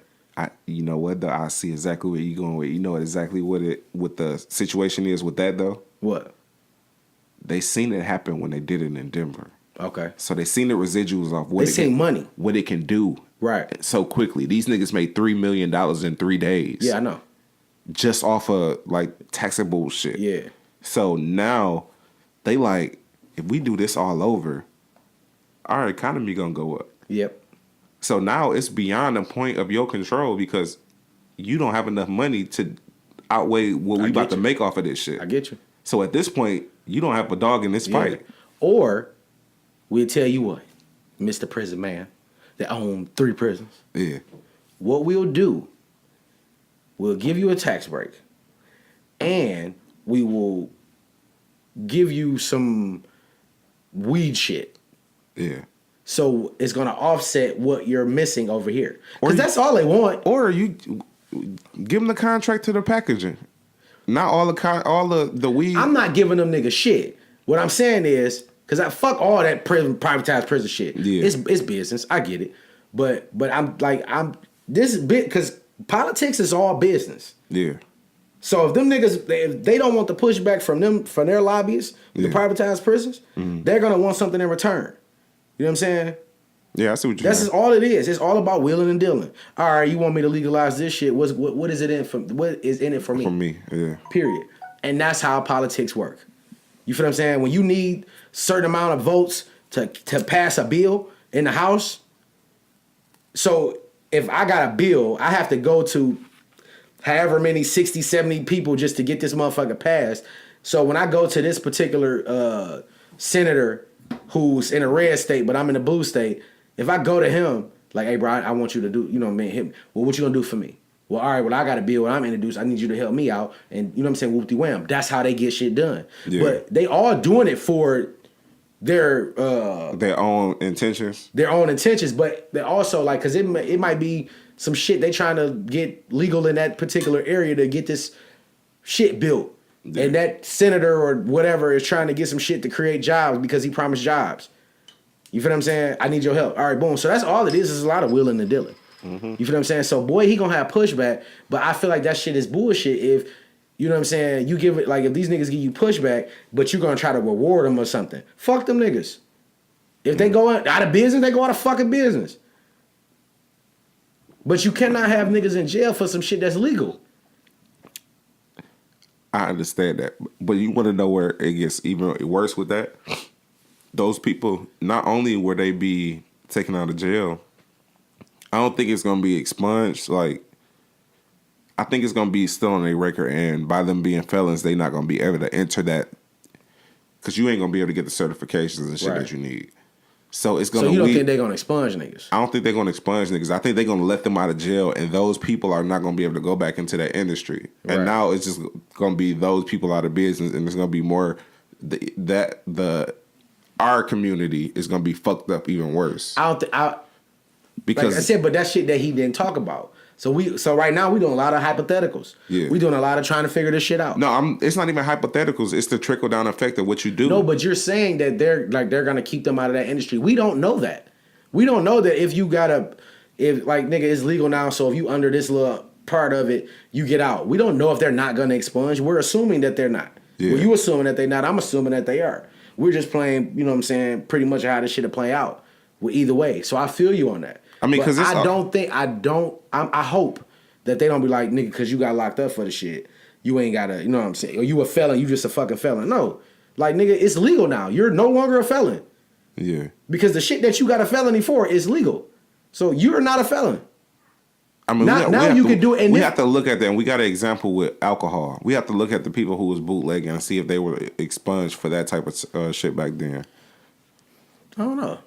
You know what though? I see exactly where you going with. You know exactly what the situation is with that though. What? They seen it happen when they did it in Denver. Okay. So they seen the residuals off They seen money. What it can do. Right. So quickly. These niggas made $3 million in 3 days. Yeah, I know. Just off of like taxable shit. Yeah. So now they like, if we do this all over, our economy gonna go up. Yep. So now it's beyond the point of your control because you don't have enough money to outweigh what we about to make off of this shit. I get you. So at this point, you don't have a dog in this fight. Or we'll tell you what, Mr. Prison Man that own 3 prisons. Yeah. What we'll do, we'll give you a tax break and we will give you some weed shit. Yeah. So it's gonna offset what you're missing over here. Because that's all they want. Or you give them the contract to the packaging. Not all the weed. I'm not giving them niggas shit. What I'm saying is, because I fuck all that privatized prison shit. Yeah. It's business. I get it. But I'm this is bit because politics is all business. Yeah. So if them niggas if they don't want the pushback from their lobbyists, the privatized prisons, they're gonna want something in return. You know what I'm saying? Yeah, I see what you're That's saying. just all it is. It's all about wheeling and dealing. All right, you want me to legalize this shit? What is it in for? What is in it for me? For me, yeah. Period. And that's how politics work. You feel what I'm saying? When you need certain amount of votes to pass a bill in the House. So if I got a bill, I have to go to however many 60, 70 people just to get this motherfucker passed. So when I go to this particular senator who's in a red state, but I'm in a blue state, if I go to him, like, hey, bro, I want you to do, you know what I mean? Him, well, what you gonna do for me? Well, all right, well, I got a bill when I'm introduced. I need you to help me out. And you know what I'm saying? Whoop-de-wham. That's how they get shit done. Yeah. But they all doing it for their own intentions. Their own intentions, but they also like, because it might be some shit they trying to get legal in that particular area to get this shit built. Yeah. And that senator or whatever is trying to get some shit to create jobs because he promised jobs. You feel what I'm saying? I need your help. All right, boom. So that's all it is a lot of wheeling and dealing. Mm-hmm. You feel what I'm saying? So boy, he gonna have pushback, but I feel like that shit is bullshit if, you know what I'm saying, you give it, like if these niggas give you pushback, but you're gonna try to reward them or something. Fuck them niggas. If they go out of business, they go out of fucking business. But you cannot have niggas in jail for some shit that's legal. I understand that. But you want to know where it gets even worse with that? Those people, not only will they be taken out of jail, I don't think it's going to be expunged. Like, I think it's going to be still on their record. And by them being felons, they're not going to be able to enter that. Because you ain't going to be able to get the certifications and shit that you need. So it's going to. So you don't think they're going to expunge niggas? I don't think they're going to expunge niggas. I think they're going to let them out of jail, and those people are not going to be able to go back into that industry. Right. And now it's just going to be those people out of business, and it's going to be more our community is going to be fucked up even worse. Because like I said, but that shit that he didn't talk about. So right now we doing a lot of hypotheticals. Yeah. We doing a lot of trying to figure this shit out. No, it's not even hypotheticals. It's the trickle down effect of what you do. No, but you're saying that they're gonna keep them out of that industry. We don't know that. We don't know that if nigga it's legal now. So if you under this little part of it, you get out. We don't know if they're not gonna expunge. We're assuming that they're not. Yeah. Well, you assuming that they're not. I'm assuming that they are. We're just playing. You know what I'm saying? Pretty much how this shit will play out. Well, either way. So I feel you on that. I mean, because I hope that they don't be like, nigga, because you got locked up for the shit, you ain't gotta, you know what I'm saying? Or you a felon, you just a fucking felon. No. Like, nigga, it's legal now. You're no longer a felon. Yeah. Because the shit that you got a felony for is legal. So you're not a felon. I mean, now you can do it. And we have to look at that, and we got an example with alcohol. We have to look at the people who was bootlegging and see if they were expunged for that type of shit back then. I don't know.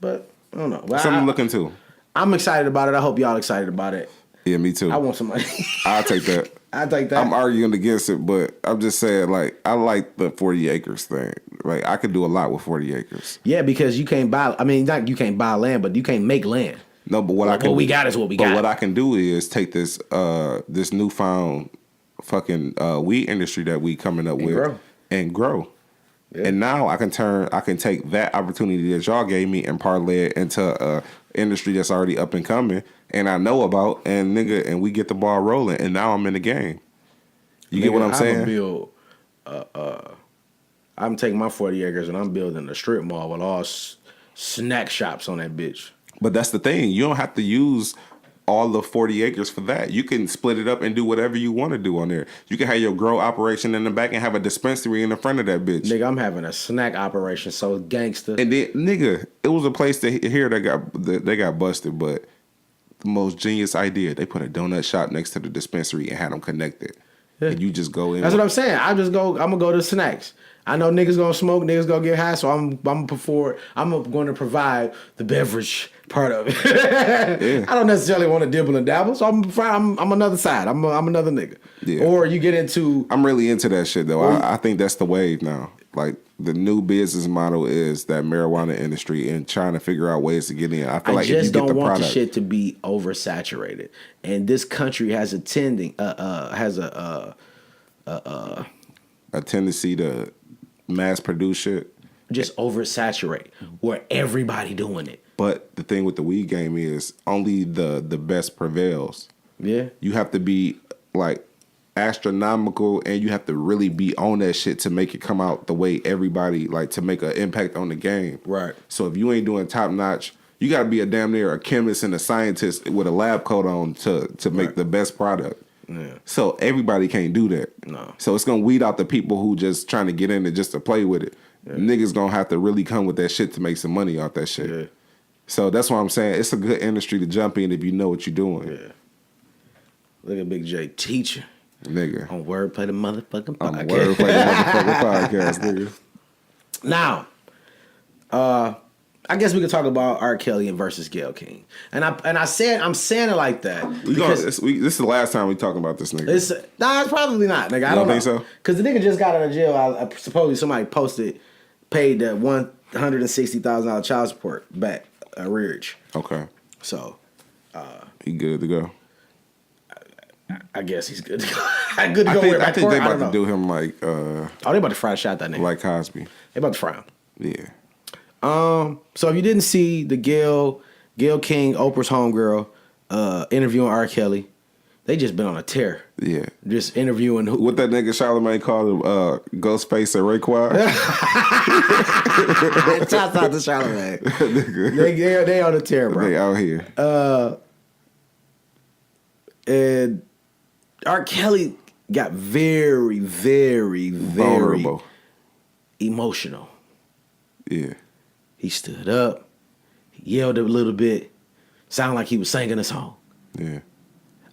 But I don't know. Well, Something to look into. I'm excited about it. I hope y'all excited about it. Yeah, me too. I want somebody. I'll take that. I take that. I'm arguing against it, but I'm just saying, like, I like the 40 acres thing. Like, I could do a lot with 40 acres. Yeah, because you can't buy. I mean, not you can't buy land, but you can't make land. No, but what we got is what we got. But what I can do is take this this newfound fucking weed industry that we coming up with and grow. Yeah. And now I can take that opportunity that y'all gave me and parlay it into a industry that's already up and coming and I know about, and nigga, and we get the ball rolling, and now I'm in the game. You get what I'm saying? I'm taking my 40 acres and I'm building a strip mall with all snack shops on that bitch. But that's the thing. You don't have to use all the 40 acres for that. You can split it up and do whatever you want to do on there. You can have your grow operation in the back and have a dispensary in the front of that bitch. Nigga, I'm having a snack operation, so gangster. And then, nigga, it was a place here that they got busted, but the most genius idea. They put a donut shop next to the dispensary and had them connected. Yeah. And you just go in. That's what I'm saying. I'm gonna go to snacks. I know niggas gonna smoke, niggas gonna get high, so I'm going to provide the beverage part of it. Yeah. I don't necessarily want to dibble and dabble, so I'm another side. I'm another nigga. Yeah. Or you get into. I'm really into that shit though. I think that's the wave now. Like the new business model is that marijuana industry and trying to figure out ways to get in. I feel like if you get the product, I just don't want the shit to be oversaturated, and this country has a tendency to mass produce shit. Just oversaturate where everybody doing it. But the thing with the weed game is only the best prevails. Yeah. You have to be like astronomical and you have to really be on that shit to make it come out the way everybody, like, to make an impact on the game. Right. So if you ain't doing top notch, you got to be a damn near a chemist and a scientist with a lab coat on to make the best product. Yeah. So everybody can't do that. No. So it's gonna weed out the people who just trying to get in it just to play with it. Yeah. Niggas gonna have to really come with that shit to make some money off that shit. Yeah. So that's why I'm saying it's a good industry to jump in if you know what you're doing. Yeah. Look at Big Jay teaching. Nigga. On Wordplay the motherfucking podcast. On Wordplay the motherfucking podcast, nigga. Now, I guess we could talk about R.kelly versus Gayle King, and I'm saying it like that. This is the last time we talking about this nigga. It's probably not, nigga. I don't think so. Because the nigga just got out of jail. Supposedly somebody paid the $160,000 child support back, arrearage. Okay. So, he good to go. I guess he's good to go. Good to go. I think they about to do him like. They about to fry the shot that nigga. Like Cosby. They about to fry him. Yeah. So if you didn't see the Gayle King, Oprah's homegirl, interviewing R.kelly, they just been on a tear. Yeah. Just interviewing who? What that nigga Charlamagne called him, Ghostface and Raekwon. Shouts out to Charlamagne. they on a tear, bro. They out here. And R.kelly got very, very, very vulnerable, emotional. Yeah. He stood up, he yelled a little bit, sounded like he was singing a song. Yeah.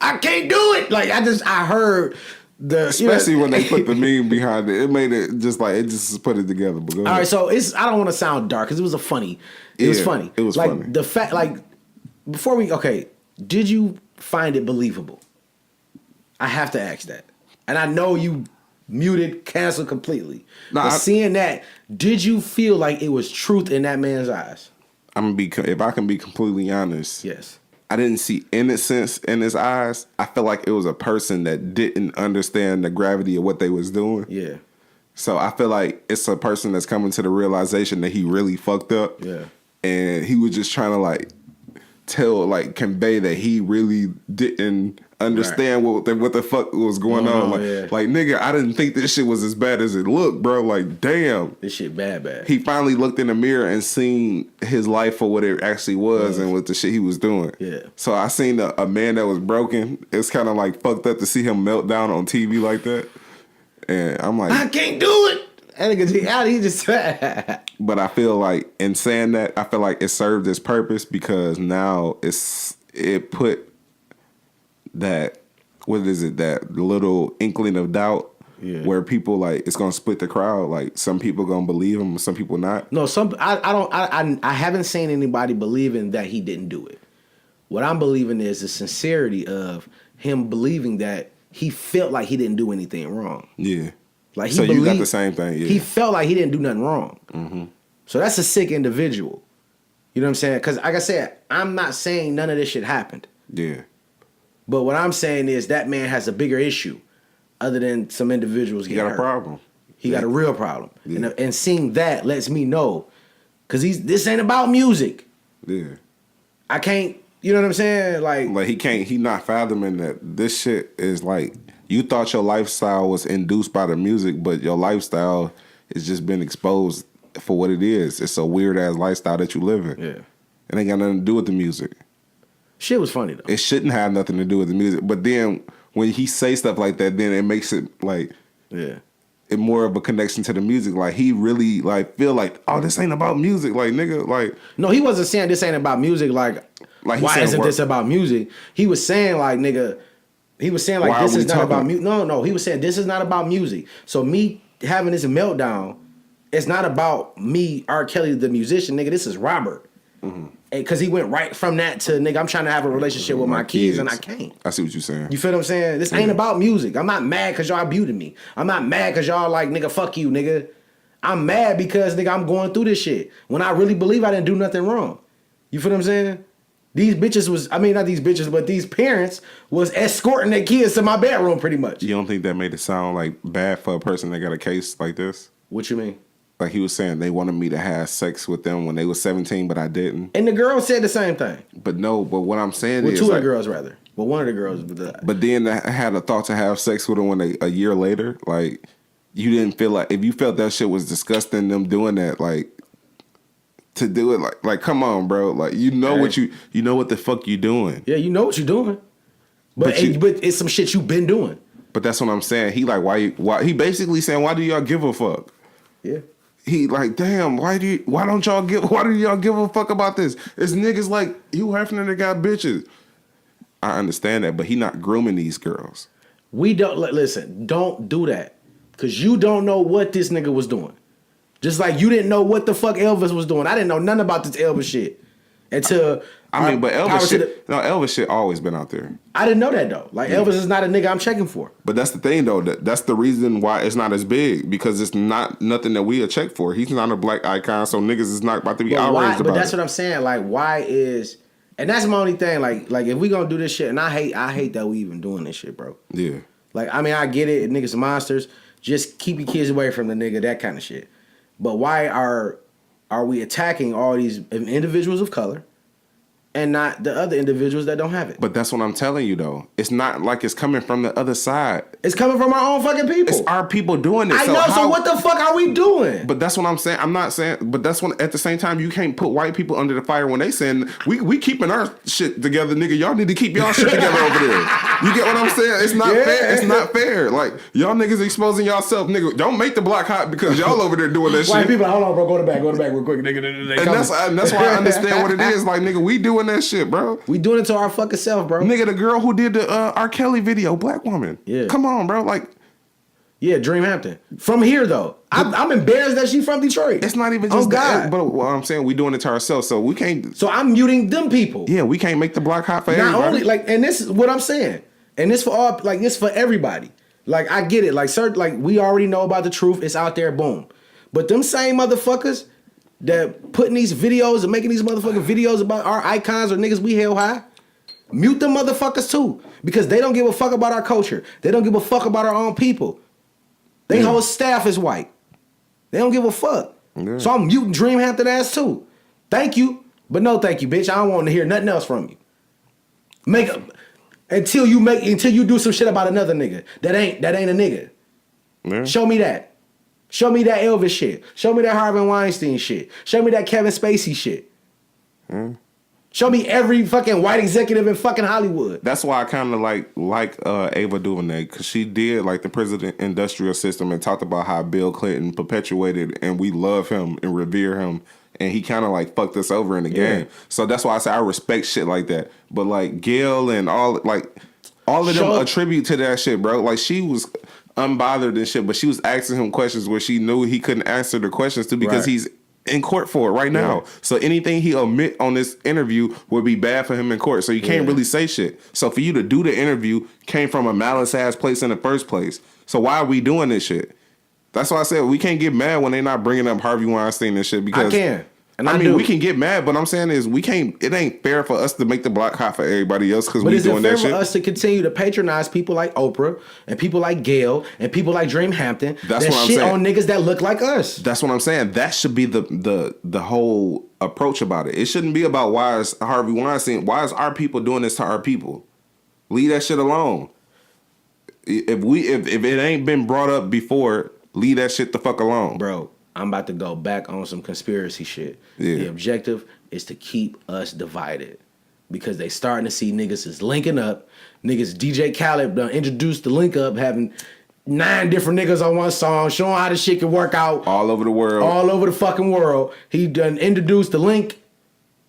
I can't do it. Like I heard especially when they put the meme behind it. It made it just put it together. But all right, so I don't want to sound dark because it was funny. It was funny. It was like funny. The fact, like before did you find it believable? I have to ask that, and I know you muted, canceled completely. But seeing that, did you feel like it was truth in that man's eyes? if I can be completely honest. Yes. I didn't see innocence in his eyes. I felt like it was a person that didn't understand the gravity of what they was doing. Yeah. So I feel like it's a person that's coming to the realization that he really fucked up. Yeah. And he was just trying to like convey that he really didn't understand what the fuck was going on. Like nigga, I didn't think this shit was as bad as it looked, bro. Like damn, this shit bad. He finally looked in the mirror and seen his life for what it actually was and what the shit he was doing. Yeah. So I seen a man that was broken. It's kind of like fucked up to see him melt down on TV like that. And I'm like, I can't do it. And he just. But I feel like in saying that, I feel like it served its purpose because now it put that that little inkling of doubt where people like it's gonna split the crowd. Like some people gonna believe him, some people not. No, I haven't seen anybody believing that he didn't do it. What I'm believing is the sincerity of him believing that he felt like he didn't do anything wrong. Yeah. Like so you got the same thing. Yeah. He felt like he didn't do nothing wrong. Mm-hmm. So that's a sick individual. You know what I'm saying? Because like I said, I'm not saying none of this shit happened. Yeah. But what I'm saying is that man has a bigger issue other than some individuals getting hurt. He got a problem. He got a real problem. Yeah. And seeing that lets me know, because this ain't about music. Yeah. I can't, you know what I'm saying? Like he not fathoming that this shit is like, you thought your lifestyle was induced by the music, but your lifestyle has just been exposed for what it is. It's a weird ass lifestyle that you live in. Yeah. It ain't got nothing to do with the music. Shit was funny though. It shouldn't have nothing to do with the music. But then when he say stuff like that, then it makes it like it more of a connection to the music. Like he really like feel like, oh, this ain't about music. Like nigga, like no, he wasn't saying this ain't about music. Like why isn't this about music? He was saying like nigga. He was saying like this is not about music. No. He was saying this is not about music. So me having this meltdown, it's not about me, R.Kelly, the musician, nigga. This is Robert. Because he went right from that to nigga, I'm trying to have a relationship with my kids and I can't. I see what you're saying. You feel what I'm saying? This ain't about music. I'm not mad because y'all muted me. I'm not mad because y'all like, nigga, fuck you, nigga. I'm mad because, nigga, I'm going through this shit. When I really believe I didn't do nothing wrong. You feel what I'm saying? These bitches was, I mean, not these bitches, but these parents was escorting their kids to my bedroom pretty much. You don't think that made it sound like bad for a person that got a case like this? What you mean? Like he was saying they wanted me to have sex with them when they was 17, but I didn't. And the girl said the same thing. But what I'm saying is... two of the girls, rather. Well, one of the girls... But then I had a thought to have sex with them when a year later. Like, you didn't feel like... If you felt that shit was disgusting, them doing that, like... To do it, like come on, bro. Like, you know what you know what the fuck you doing. Yeah, you know what you're doing. But it's some shit you've been doing. But that's what I'm saying. He like, why? He basically saying, why do y'all give a fuck? Yeah. He like, damn, why do y'all give a fuck about this? It's niggas like Hugh Hefner that got bitches. I understand that, but he not grooming these girls. We don't listen. Don't do that, because you don't know what this nigga was doing. Just like you didn't know what the fuck Elvis was doing. I didn't know nothing about this Elvis shit until. But Elvis shit always been out there. I didn't know that though. Like Elvis is not a nigga I'm checking for. But that's the thing though. That's the reason why it's not as big, because it's not nothing that we are check for. He's not a black icon, so niggas is not about to be outraged about it. But that's what I'm saying. Like, why is? And that's my only thing. Like if we gonna do this shit, and I hate that we even doing this shit, bro. Yeah. Like, I mean, I get it. Niggas are monsters. Just keep your kids away from the nigga. That kind of shit. But why are we attacking all these individuals of color and not the other individuals that don't have it? But that's what I'm telling you, though. It's not like it's coming from the other side. It's coming from our own fucking people. It's our people doing this. I know, so what the fuck are we doing? But that's what I'm saying. I'm not saying, but that's when at the same time you can't put white people under the fire when they saying we keeping our shit together, nigga. Y'all need to keep y'all shit together over there. You get what I'm saying? It's not fair. It's not fair. Like, y'all niggas exposing y'allself, nigga. Don't make the block hot because y'all over there doing that shit. White people, hold on, bro. Go to back real quick, nigga. And that's why I understand what it is. Like, nigga, we doing that shit, bro. We doing it to our fucking self, bro. Nigga, the girl who did the R.kelly video, black woman. Yeah. Come on, bro. Like, yeah, Dreamhampton. From here, though. I'm embarrassed that she's from Detroit. It's not even just that. But what I'm saying, we doing it to ourselves, so we can't. So I'm muting them people. Yeah, we can't make the block hot for everybody. Not only, like, and this is what I'm saying. And this for all, like, this for everybody. Like, I get it. Like, certain, like, we already know about the truth. It's out there, boom. But them same motherfuckers that putting these videos and making these motherfucking videos about our icons or niggas we held high, mute them motherfuckers too. Because they don't give a fuck about our culture. They don't give a fuck about our own people. They whole staff is white. They don't give a fuck. Yeah. So I'm muting Dream Hampton ass too. Thank you, but no thank you, bitch. I don't want to hear nothing else from you. Until you do some shit about another nigga that ain't a nigga. Yeah. Show me that. Show me that Elvis shit. Show me that Harvey Weinstein shit. Show me that Kevin Spacey shit. Mm. Show me every fucking white executive in fucking Hollywood. That's why I kind of like Ava DuVernay, because she did like the prison industrial system and talked about how Bill Clinton perpetuated, and we love him and revere him, and he kind of like fucked us over in the game. So that's why I say I respect shit like that. But like Gayle and all of them attribute to that shit, bro. Like she was unbothered and shit, but she was asking him questions where she knew he couldn't answer the questions to because he's in court for it right now. So anything he omit on this interview would be bad for him in court. So you can't really say shit. So for you to do the interview came from a malice ass place in the first place. So why are we doing this shit? That's why I said we can't get mad when they're not bringing up Harvey Weinstein and shit, because I can. And I mean, we can get mad, but I'm saying is we can't. It ain't fair for us to make the block hot for everybody else because we doing that shit. But is it fair for us to continue to patronize people like Oprah and people like Gayle and people like Dream Hampton that shit on niggas that look like us? That's what I'm saying. That should be the whole approach about it. It shouldn't be about why is Harvey Weinstein. Why is our people doing this to our people? Leave that shit alone. If it ain't been brought up before, leave that shit the fuck alone, bro. I'm about to go back on some conspiracy shit. Yeah. The objective is to keep us divided because they starting to see niggas is linking up. Niggas, DJ Khaled done introduced the link up, having 9 different niggas on one song, showing how the shit can work out. All over the world. All over the fucking world. He done introduced the link,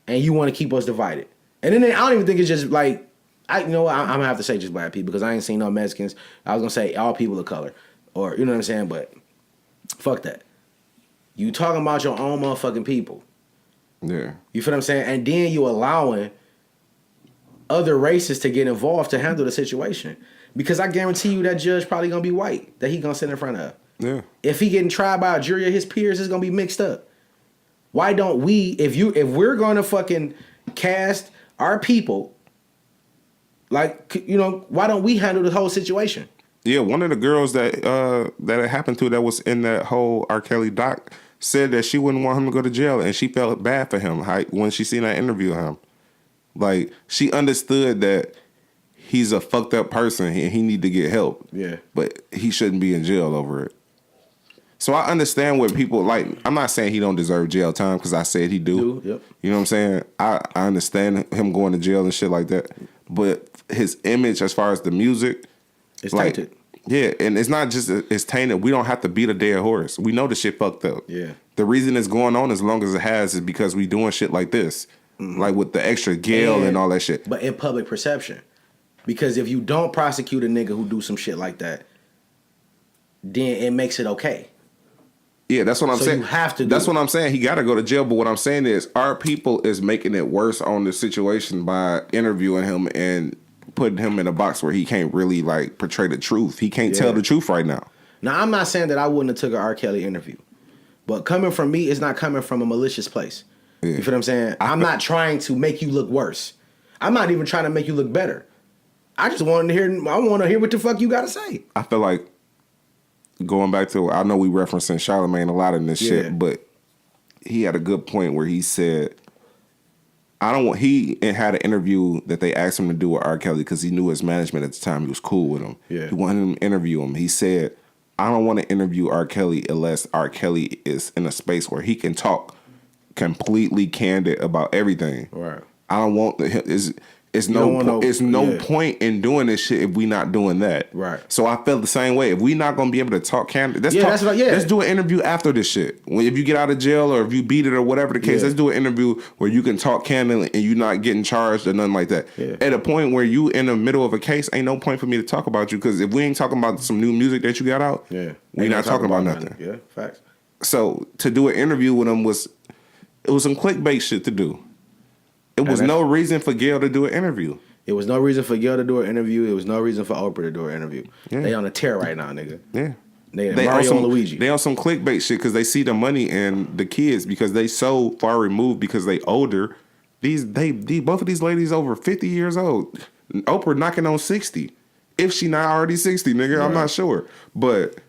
and you want to keep us divided. And then I don't even think it's just like, I'm gonna have to say just black people because I ain't seen no Mexicans. I was gonna say all people of color, or you know what I'm saying, but fuck that. You talking about your own motherfucking people. Yeah. You feel what I'm saying? And then you allowing other races to get involved to handle the situation. Because I guarantee you that judge probably gonna be white that he gonna sit in front of. Yeah. If he getting tried by a jury of his peers, it's gonna be mixed up. Why don't we, if we're gonna fucking cast our people, like, why don't we handle the whole situation? Yeah, one of the girls that it happened to that was in that whole R.kelly doc said that she wouldn't want him to go to jail, and she felt bad for him when she seen that interview of him. Like, she understood that he's a fucked up person and he need to get help. Yeah. But he shouldn't be in jail over it. So I understand what people like. I'm not saying he don't deserve jail time because I said he do. Yep. You know what I'm saying? I understand him going to jail and shit like that. But his image as far as the music, it's tainted. Yeah, and it's not just it's tainted. We don't have to beat a dead horse. We know the shit fucked up. Yeah. The reason it's going on as long as it has is because we doing shit like this. Mm-hmm. Like with the extra Gayle and all that shit. But in public perception. Because if you don't prosecute a nigga who do some shit like that, then it makes it okay. Yeah, that's what I'm saying. You have to do That's what I'm saying. He got to go to jail. But what I'm saying is our people is making it worse on the situation by interviewing him and putting him in a box where he can't really like portray the truth. He can't tell the truth right now. Now, I'm not saying that I wouldn't have took an R. Kelly interview. But coming from me, it's not coming from a malicious place. Yeah. You feel what I'm saying? I'm not trying to make you look worse. I'm not even trying to make you look better. I just want to hear what the fuck you got to say. I feel like going back to, I know we referencing Charlamagne a lot in this shit, but he had a good point where he said, he had an interview that they asked him to do with R. Kelly because he knew his management at the time. He was cool with him. Yeah. He wanted him to interview him. He said, I don't want to interview R. Kelly unless R. Kelly is in a space where he can talk completely candid about everything. Right. I don't want it's no point in doing this shit if we not doing that. Right. So I felt the same way. If we not gonna be able to talk candid, let's do an interview after this shit. If you get out of jail or if you beat it or whatever the case, let's do an interview where you can talk candidly and you're not getting charged or nothing like that. Yeah. At a point where you in the middle of a case, ain't no point for me to talk about you because if we ain't talking about some new music that you got out, we not talking about nothing. Yeah, facts. So to do an interview with him was some clickbait shit to do. It was no reason for Gayle to do an interview. It was no reason for Gayle to do an interview. It was no reason for Oprah to do an interview. Yeah. They on a tear right now, nigga. Yeah. They Mario on some and Luigi. They on some clickbait shit because they see the money and the kids because they so far removed because they older. Both of these ladies over 50 years old. Oprah knocking on 60. If she not already 60, nigga, I'm not sure. But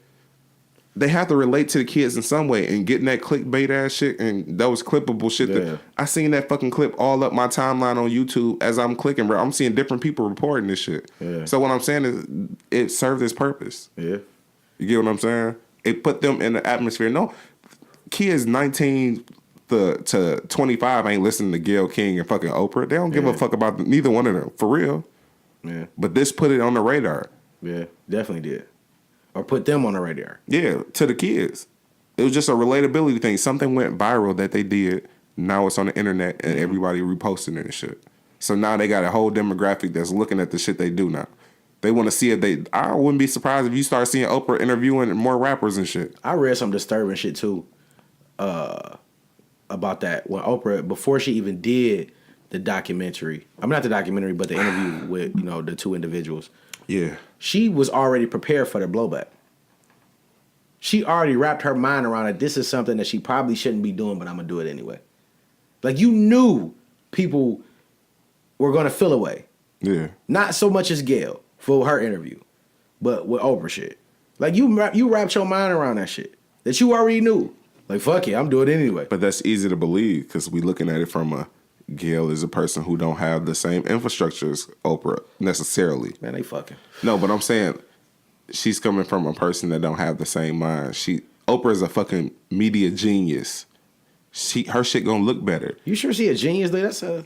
they have to relate to the kids in some way and getting that clickbait ass shit and those clippable shit. Yeah. I seen that fucking clip all up my timeline on YouTube as I'm clicking, bro. I'm seeing different people reporting this shit. Yeah. So what I'm saying is it served its purpose. Yeah. You get what I'm saying? It put them in the atmosphere. No, kids 19 to 25 ain't listening to Gayle King and fucking Oprah. They don't give a fuck about neither one of them, for real. Yeah. But this put it on the radar. Yeah, definitely did. Or put them on the radar. Yeah, to the kids. It was just a relatability thing. Something went viral that they did. Now it's on the internet and everybody reposting it and shit. So now they got a whole demographic that's looking at the shit they do now. They want to see if I wouldn't be surprised if you start seeing Oprah interviewing more rappers and shit. I read some disturbing shit too about that. When Oprah, before she even did the documentary, I mean not the documentary, but the interview with, the two individuals. Yeah. She was already prepared for the blowback. She already wrapped her mind around it. This is something that she probably shouldn't be doing, but I'm going to do it anyway. Like, you knew people were going to feel away. Yeah. Not so much as Gayle for her interview, but with Oprah shit. Like, you wrapped your mind around that shit that you already knew. Like, fuck it, I'm doing it anyway. But that's easy to believe because we looking at it from Gayle is a person who don't have the same infrastructure as Oprah necessarily. Man, they fucking. No, but I'm saying she's coming from a person that don't have the same mind. Oprah is a fucking media genius. Her shit gonna look better. You sure she a genius though?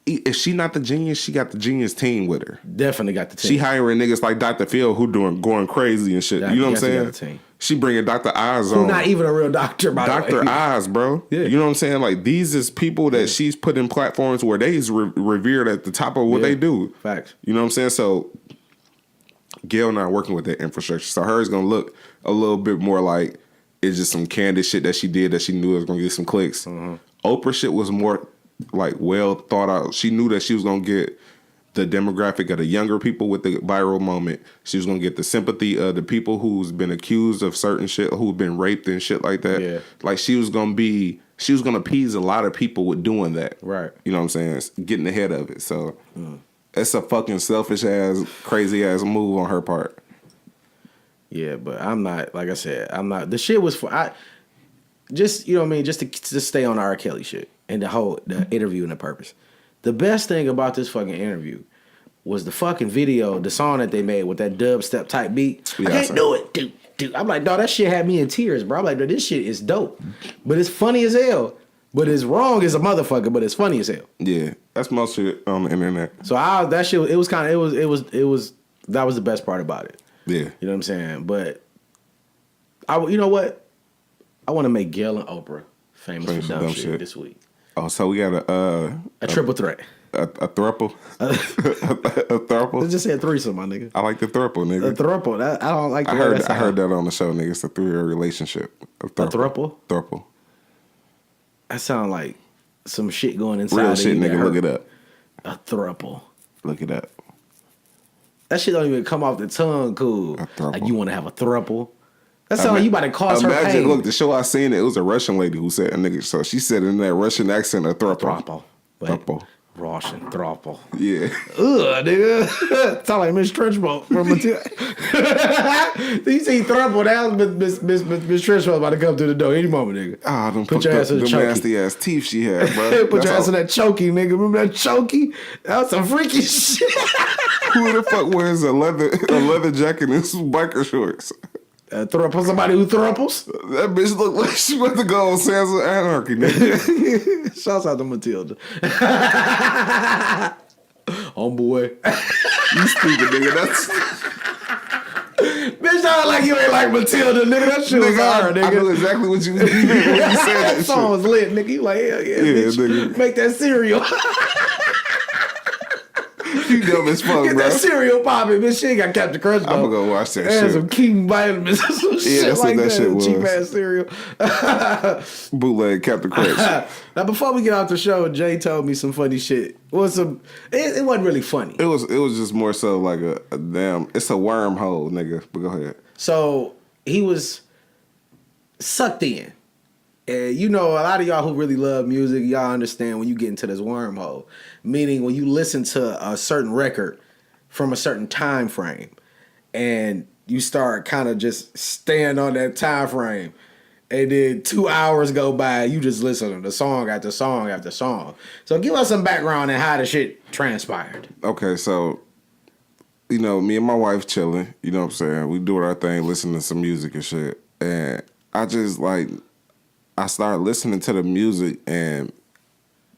If she not the genius, she got the genius team with her. Definitely got the team. She hiring niggas like Dr. Phil who going crazy and shit. You know what I'm saying? She bringing Dr. Oz on. Who's not even a real doctor, by the way. Dr. Oz, bro. Yeah. You know what I'm saying? Like, these is people that she's put in platforms where they's revered at the top of what they do. Facts. You know what I'm saying? So, Gayle not working with that infrastructure. So, hers going to look a little bit more like it's just some candid shit that she did that she knew was going to get some clicks. Mm-hmm. Oprah shit was more, like, well thought out. She knew that she was going to get the demographic of the younger people with the viral moment. She was going to get the sympathy of the people who's been accused of certain shit, who've been raped and shit like that. Yeah. Like, she was going to appease a lot of people with doing that. Right. You know what I'm saying? It's getting ahead of it. So, it's a fucking selfish ass, crazy ass move on her part. Yeah, but I'm not, like I said, the shit was for, just, you know what I mean? Just to stay on the R.kelly shit and the interview and the purpose. The best thing about this fucking interview was the fucking video, the song that they made with that dubstep type beat. Yeah, I can't do it, dude. I'm like, dog, that shit had me in tears, bro. I'm like, this shit is dope. But it's funny as hell. But it's wrong as a motherfucker, but it's funny as hell. Yeah, that's most shit on the internet. So that shit, it was that was the best part about it. Yeah. You know what I'm saying? But, you know what? I want to make Gayle and Oprah famous for dumb shit this week. Oh, so we got a triple threat. A thruple? A thruple? Let's just say a threesome, my nigga. I like the thruple, nigga. A thruple. I don't like the I heard that on the show, nigga. It's a 3-year relationship. A thruple? Thruple. That sound like some shit going inside. Real shit, nigga. Look it up. A thruple. Look it up. That shit don't even come off the tongue cool. Like, you want to have a thruple? That sounds like you about to cause her pain. Look, the show I seen it was a Russian lady who said a nigga. So she said in that Russian accent, a thruple. Thruple. Russian thruple. Yeah. Ugh, nigga. Sound like Miss Trenchbolt from Matilda. You see thruple now, Miss Trenchbolt about to come to the door any moment, nigga. Ah, put your ass in the chokey. Nasty ass teeth she had, bro. Put your ass in that chokey, nigga. Remember that chokey? That was some freaky shit. Who the fuck wears a leather jacket and some biker shorts? Somebody who thruples? That bitch look like she about to go on Sons of Anarchy, nigga. Shouts out to Matilda. Homeboy. You stupid, nigga. That's... Bitch, sound like you ain't like Matilda, nigga. That shit was hard, nigga. I know exactly what you mean when you said that song was lit, nigga. You like, hell yeah, bitch. Nigga. Make that cereal. You dumb as fuck, Get bro. that cereal popping, bitch. She ain't got Captain Crunch, though. I'm gonna go watch that and shit. Some King vitamins or some shit like that. Shit was. Cheap ass cereal. Bootleg Captain Crunch. Now, before we get off the show, Jay told me some funny shit. It wasn't really funny. It was just more so like a damn. It's a wormhole, nigga. But go ahead. So he was sucked in. And you know, a lot of y'all who really love music, y'all understand when you get into this wormhole. Meaning when you listen to a certain record from a certain time frame and you start kind of just staying on that time frame. And then 2 hours go by, you just listen to song after song after song. So give us some background on how the shit transpired. Okay, so, you know, me and my wife chilling, you know what I'm saying? We doing our thing, listening to some music and shit. And I just, like, I started listening to the music, and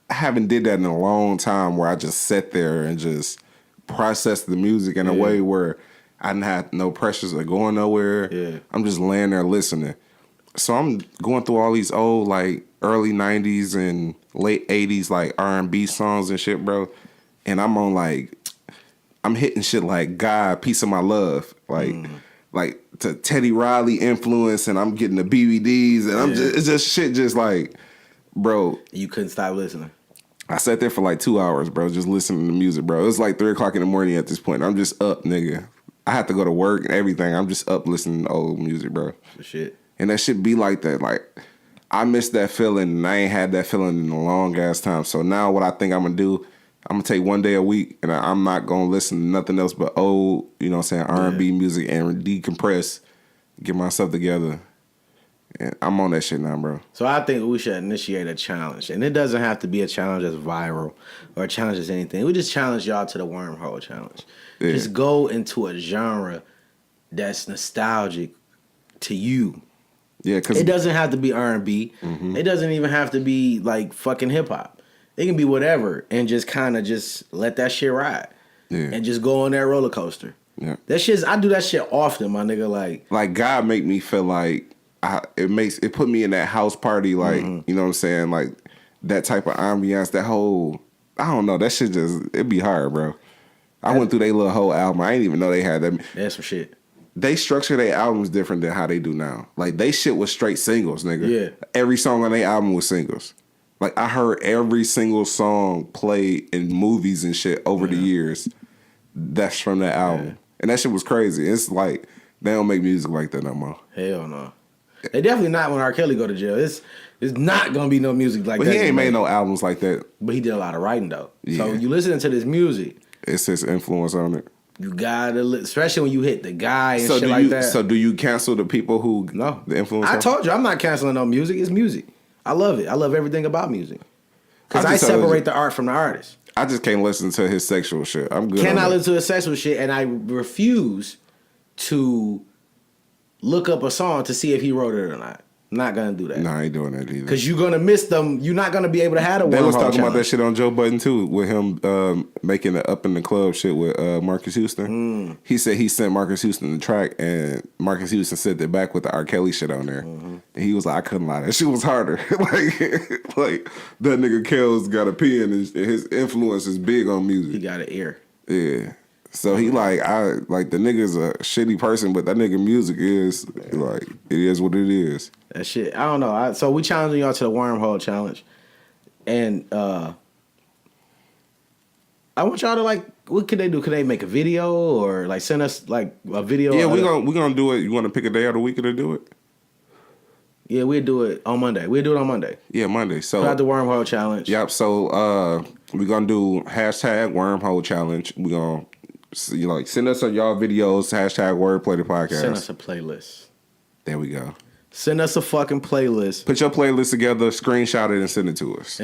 I haven't did that in a long time where I just sat there and just processed the music in a way where I didn't have no pressures of going nowhere. Yeah. I'm just laying there listening. So I'm going through all these old, like, early 90s and late 80s, like, R&B songs and shit, bro. And I'm on, like, I'm hitting shit like God, Piece of My Love. Like to Teddy Riley influence, and I'm getting the BBDs, and I'm just, it's just shit just like, bro. You couldn't stop listening. I sat there for like 2 hours, bro, just listening to music, bro. It was like 3 o'clock in the morning at this point. I'm just up, nigga. I have to go to work and everything. I'm just up listening to old music, bro. Shit. And that shit be like that. Like, I miss that feeling, and I ain't had that feeling in a long ass time. So now what I think I'm gonna do, I'm gonna take 1 day a week, and I'm not gonna listen to nothing else but old, you know what I'm saying, R&B music, and decompress, get myself together. And I'm on that shit now, bro. So I think we should initiate a challenge. And it doesn't have to be a challenge that's viral or a challenge that's anything. We just challenge y'all to the wormhole challenge. Yeah. Just go into a genre that's nostalgic to you. Yeah, because it doesn't have to be R&B. Mm-hmm. It doesn't even have to be like fucking hip hop. It can be whatever, and just kind of just let that shit ride. Yeah. And just go on that roller coaster. Yeah. That shit's, I do that shit often, my nigga. Like God make me feel like it put me in that house party, like, you know what I'm saying, like that type of ambiance, that whole, I don't know, that shit just, it be hard, bro. I went through their little whole album. I didn't even know they had that. That's some shit. They structure their albums different than how they do now. Like, they shit was straight singles, nigga. Yeah. Every song on their album was singles. Like, I heard every single song played in movies and shit over the years. That's from that album. Yeah. And that shit was crazy. It's like, they don't make music like that no more. Hell no. They definitely not when R.kelly go to jail. It's not going to be no music like that. But he ain't made no albums like that. But he did a lot of writing, though. Yeah. So you listening to this music. It's his influence on it. You gotta, especially when you hit the guy and shit like that. So do you cancel the people who the influence? I told you, I'm not canceling no music. It's music. I love it. I love everything about music. Because I separate the art from the artist. I just can't listen to his sexual shit. I'm good. Cannot listen to his sexual shit, and I refuse to look up a song to see if he wrote it or not. I'm not gonna do that. No, I ain't doing that either. Because you're gonna miss them. You're not gonna be able to have a. They was talking about that shit on Joe Budden too, with him making the Up in the Club shit with Marcus Houston. He said he sent Marcus Houston the track, and Marcus Houston sent it back with the R.kelly shit on there. And he was like, I couldn't lie, that shit was harder. like that nigga Kel's got a pen, and his influence is big on music. He got an ear. Yeah. So he the nigga's a shitty person, but that nigga music is like, it is what it is. That shit, I don't know. So we challenging y'all to the wormhole challenge, and I want y'all to like, what could they do? Could they make a video or like send us like a video? Yeah, we gonna do it. You want to pick a day of the week to do it? Yeah, we'll do it on Monday. We'll do it on Monday. Yeah, Monday. So put out the wormhole challenge. Yep. So we're gonna do #wormhole challenge. We gonna send us y'all videos, #wordplay the podcast. Send us a playlist. There we go. Send us a fucking playlist. Put your playlist together, screenshot it, and send it to us.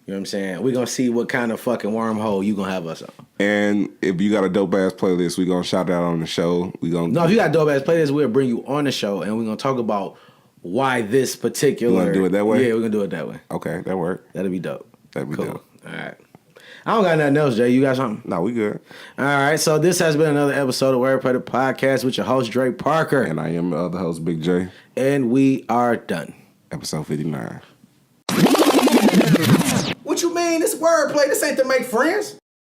You know what I'm saying? We're going to see what kind of fucking wormhole you going to have us on. And if you got a dope-ass playlist, we're going to shout it out on the show. No, if you got a dope-ass playlist, we'll bring you on the show, and we're going to talk about why this particular... You want to do it that way? Yeah, we're going to do it that way. Okay, that work. That'll be dope. That'd be dope. All right. I don't got nothing else, Jay. You got something? No, we good. All right, so this has been another episode of Wordplay the Podcast with your host, Dre Parker. And I am the other host, Big Jay. And we are done. Episode 59. What you mean? This wordplay. This ain't to make friends.